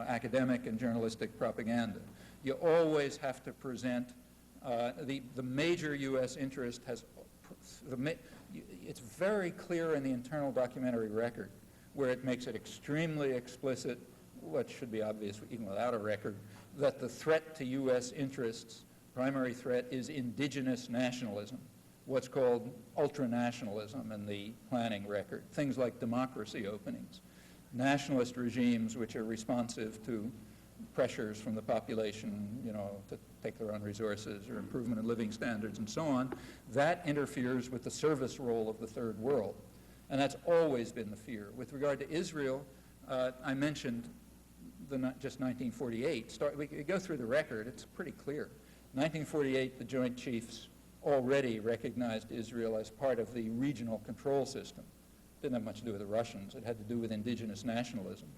academic and journalistic propaganda. You always have to present the major U.S. interest has, it's very clear in the internal documentary record where it makes it extremely explicit, what should be obvious even without a record, that the threat to U.S. interests, primary threat, is indigenous nationalism, what's called ultranationalism in the planning record, things like democracy openings, nationalist regimes which are responsive to pressures from the population, to take their own resources or improvement in living standards and so on. That interferes with the service role of the third world. And that's always been the fear. With regard to Israel, I mentioned just 1948. We go through the record, it's pretty clear. 1948, the Joint Chiefs already recognized Israel as part of the regional control system. Didn't have much to do with the Russians. It had to do with indigenous nationalism.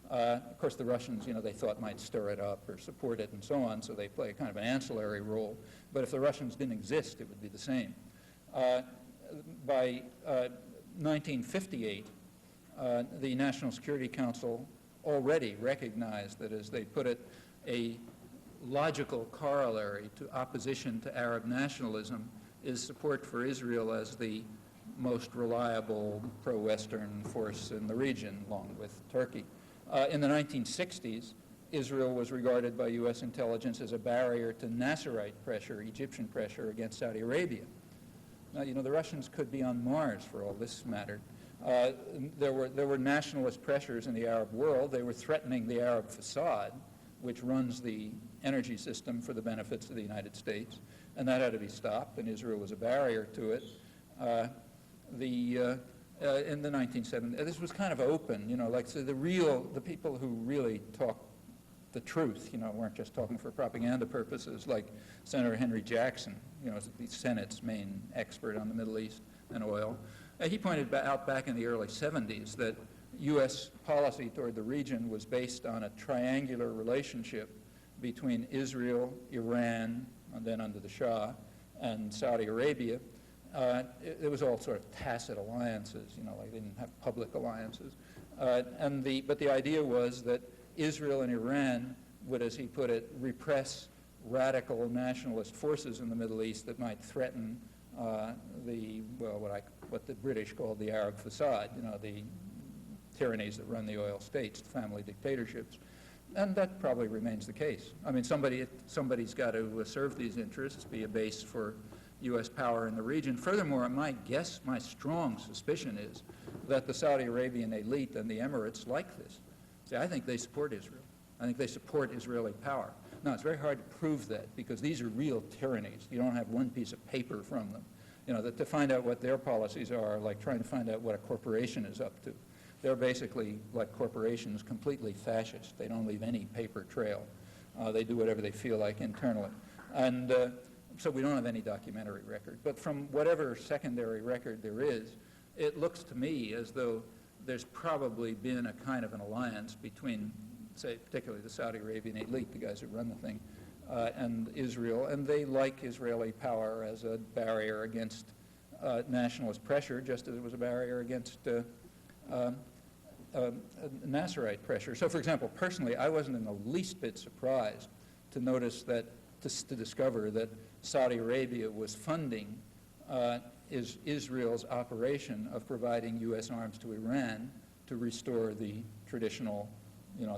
Of course, the Russians, they thought might stir it up or support it and so on, so they play kind of an ancillary role. But if the Russians didn't exist, it would be the same. By 1958, the National Security Council already recognized that, as they put it, a logical corollary to opposition to Arab nationalism is support for Israel as the most reliable pro-Western force in the region, along with Turkey. In the 1960s, Israel was regarded by U.S. intelligence as a barrier to Nasserite pressure, Egyptian pressure against Saudi Arabia. Now, the Russians could be on Mars for all this mattered. There were nationalist pressures in the Arab world. They were threatening the Arab facade, which runs the energy system for the benefits of the United States, and that had to be stopped, and Israel was a barrier to it. In the 1970s, this was kind of open, so the people who really talk the truth, weren't just talking for propaganda purposes, like Senator Henry Jackson, the Senate's main expert on the Middle East and oil. He pointed out back in the early 70s that, U.S. policy toward the region was based on a triangular relationship between Israel, Iran, and then under the Shah, and Saudi Arabia. It was all sort of tacit alliances, like they didn't have public alliances. But the idea was that Israel and Iran would, as he put it, repress radical nationalist forces in the Middle East that might threaten what the British called the Arab facade, the tyrannies that run the oil states, the family dictatorships. And that probably remains the case. I mean, somebody's got to serve these interests, be a base for U.S. power in the region. Furthermore, my strong suspicion is that the Saudi Arabian elite and the Emirates like this. See, I think they support Israel. I think they support Israeli power. Now, it's very hard to prove that because these are real tyrannies. You don't have one piece of paper from them. That to find out what their policies are like trying to find out what a corporation is up to. They're basically, like corporations, completely fascist. They don't leave any paper trail. They do whatever they feel like internally. And so we don't have any documentary record. But from whatever secondary record there is, it looks to me as though there's probably been a kind of an alliance between, say, particularly the Saudi Arabian elite, the guys who run the thing, and Israel, and they like Israeli power as a barrier against nationalist pressure, just as it was a barrier against Nasserite pressure. So, for example, personally, I wasn't in the least bit surprised to notice that, to discover that Saudi Arabia was funding Israel's operation of providing U.S. arms to Iran to restore the traditional,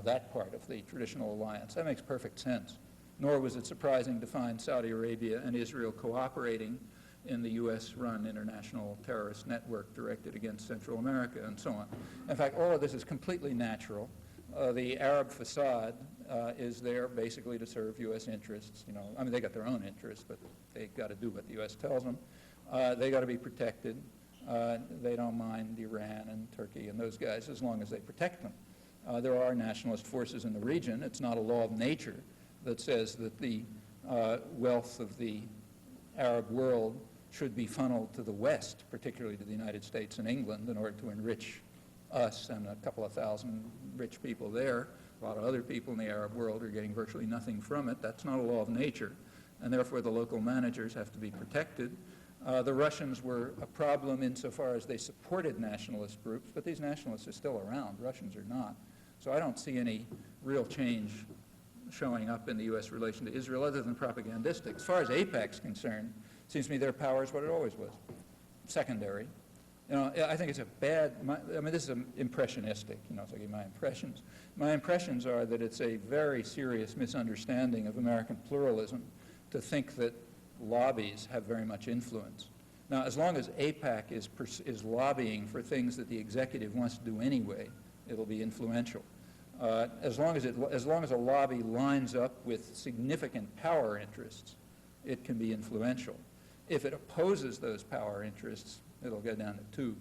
that part of the traditional alliance. That makes perfect sense. Nor was it surprising to find Saudi Arabia and Israel cooperating in the U.S.-run international terrorist network directed against Central America and so on. In fact, all of this is completely natural. The Arab facade is there basically to serve U.S. interests. I mean, they got their own interests, but they got to do what the U.S. tells them. They got to be protected. They don't mind Iran and Turkey and those guys as long as they protect them. There are nationalist forces in the region. It's not a law of nature that says that the wealth of the Arab world should be funneled to the West, particularly to the United States and England, in order to enrich us and a couple of thousand rich people there. A lot of other people in the Arab world are getting virtually nothing from it. That's not a law of nature, and therefore the local managers have to be protected. The Russians were a problem insofar as they supported nationalist groups, but these nationalists are still around. Russians are not. So I don't see any real change showing up in the U.S. relation to Israel other than propagandistic. As far as AIPAC's concerned, it seems to me their power is what it always was, secondary. I think it's this is impressionistic, so I give my impressions. My impressions are that it's a very serious misunderstanding of American pluralism to think that lobbies have very much influence. Now, as long as AIPAC is lobbying for things that the executive wants to do anyway, it'll be influential. As long as a lobby lines up with significant power interests, it can be influential. If it opposes those power interests, it'll go down the tube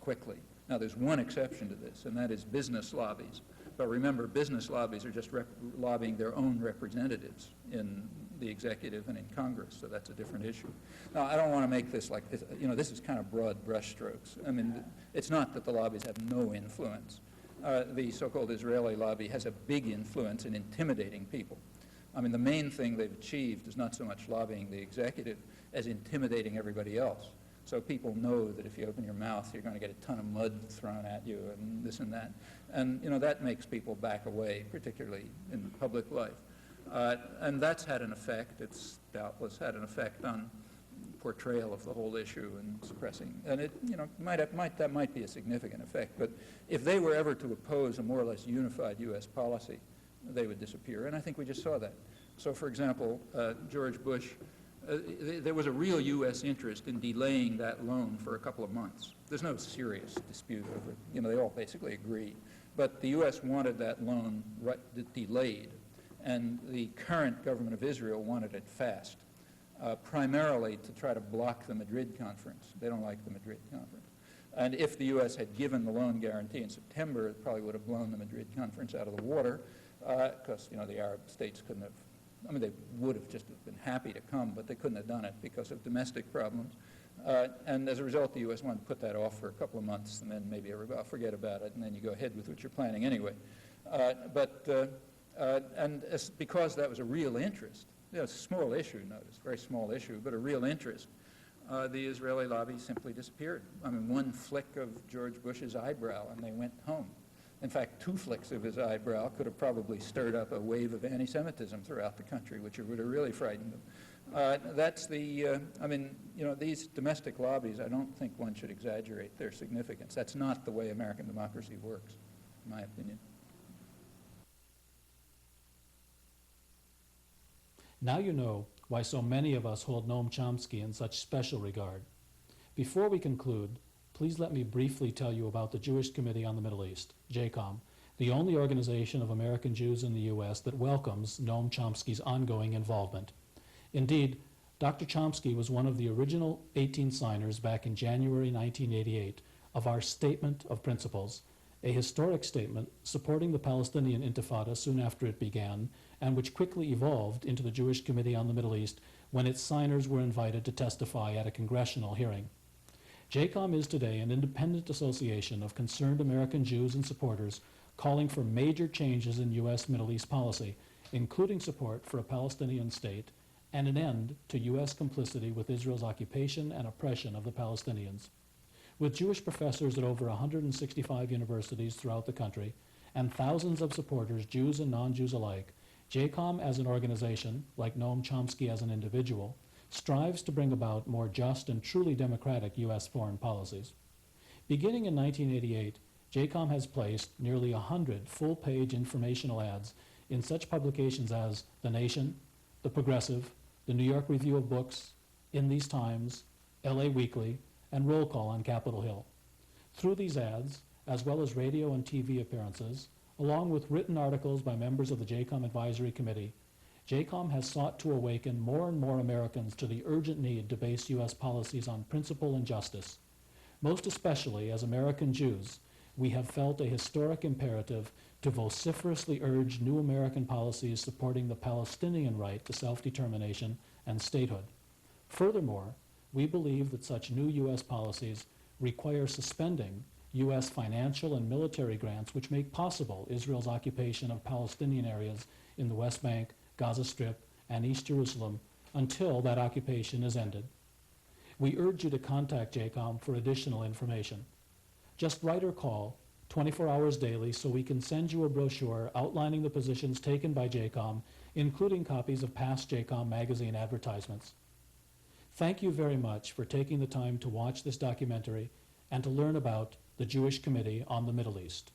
quickly. Now, there's one exception to this, and that is business lobbies. But remember, business lobbies are just lobbying their own representatives in the executive and in Congress, so that's a different issue. Now, I don't want to make this like this. This is kind of broad brushstrokes. I mean, it's not that the lobbies have no influence. The so-called Israeli lobby has a big influence in intimidating people. I mean, the main thing they've achieved is not so much lobbying the executive as intimidating everybody else. So people know that if you open your mouth, you're going to get a ton of mud thrown at you and this and that. And, that makes people back away, particularly in public life. And that's had an effect. It's doubtless had an effect on portrayal of the whole issue and suppressing. And it, that might be a significant effect. But if they were ever to oppose a more or less unified U.S. policy, they would disappear. And I think we just saw that. So, for example, George Bush, there was a real U.S. interest in delaying that loan for a couple of months. There's no serious dispute over it. They all basically agree. But the U.S. wanted that loan delayed, and the current government of Israel wanted it fast, primarily to try to block the Madrid conference. They don't like the Madrid conference. And if the U.S. had given the loan guarantee in September, it probably would have blown the Madrid conference out of the water, because the Arab states couldn't have, they would have just been happy to come, but they couldn't have done it because of domestic problems. And as a result, the U.S. wanted to put that off for a couple of months, and then maybe I'll forget about it, and then you go ahead with what you're planning anyway. Because that was a real interest, it's a small issue, notice, very small issue, but a real interest, the Israeli lobby simply disappeared. I mean, one flick of George Bush's eyebrow, and they went home. In fact, two flicks of his eyebrow could have probably stirred up a wave of anti-Semitism throughout the country, which would have really frightened them. These domestic lobbies, I don't think one should exaggerate their significance. That's not the way American democracy works, in my opinion. Now you know why so many of us hold Noam Chomsky in such special regard. Before we conclude, please let me briefly tell you about the Jewish Committee on the Middle East, JCOME, the only organization of American Jews in the U.S. that welcomes Noam Chomsky's ongoing involvement. Indeed, Dr. Chomsky was one of the original 18 signers back in January 1988 of our Statement of Principles, a historic statement supporting the Palestinian Intifada soon after it began, and which quickly evolved into the Jewish Committee on the Middle East when its signers were invited to testify at a congressional hearing. JCOME is today an independent association of concerned American Jews and supporters calling for major changes in U.S. Middle East policy, including support for a Palestinian state and an end to U.S. complicity with Israel's occupation and oppression of the Palestinians. With Jewish professors at over 165 universities throughout the country and thousands of supporters, Jews and non-Jews alike, JCOME as an organization, like Noam Chomsky as an individual, strives to bring about more just and truly democratic U.S. foreign policies. Beginning in 1988, JCOME has placed nearly 100 full-page informational ads in such publications as The Nation, The Progressive, The New York Review of Books, In These Times, LA Weekly, and Roll Call on Capitol Hill. Through these ads, as well as radio and TV appearances, along with written articles by members of the JCOME Advisory Committee, JCOME has sought to awaken more and more Americans to the urgent need to base U.S. policies on principle and justice. Most especially as American Jews, we have felt a historic imperative to vociferously urge new American policies supporting the Palestinian right to self-determination and statehood. Furthermore, we believe that such new U.S. policies require suspending U.S. financial and military grants which make possible Israel's occupation of Palestinian areas in the West Bank, Gaza Strip, and East Jerusalem until that occupation is ended. We urge you to contact JCOME for additional information. Just write or call 24 hours daily so we can send you a brochure outlining the positions taken by JCOME, including copies of past JCOME magazine advertisements. Thank you very much for taking the time to watch this documentary and to learn about the Jewish Committee on the Middle East.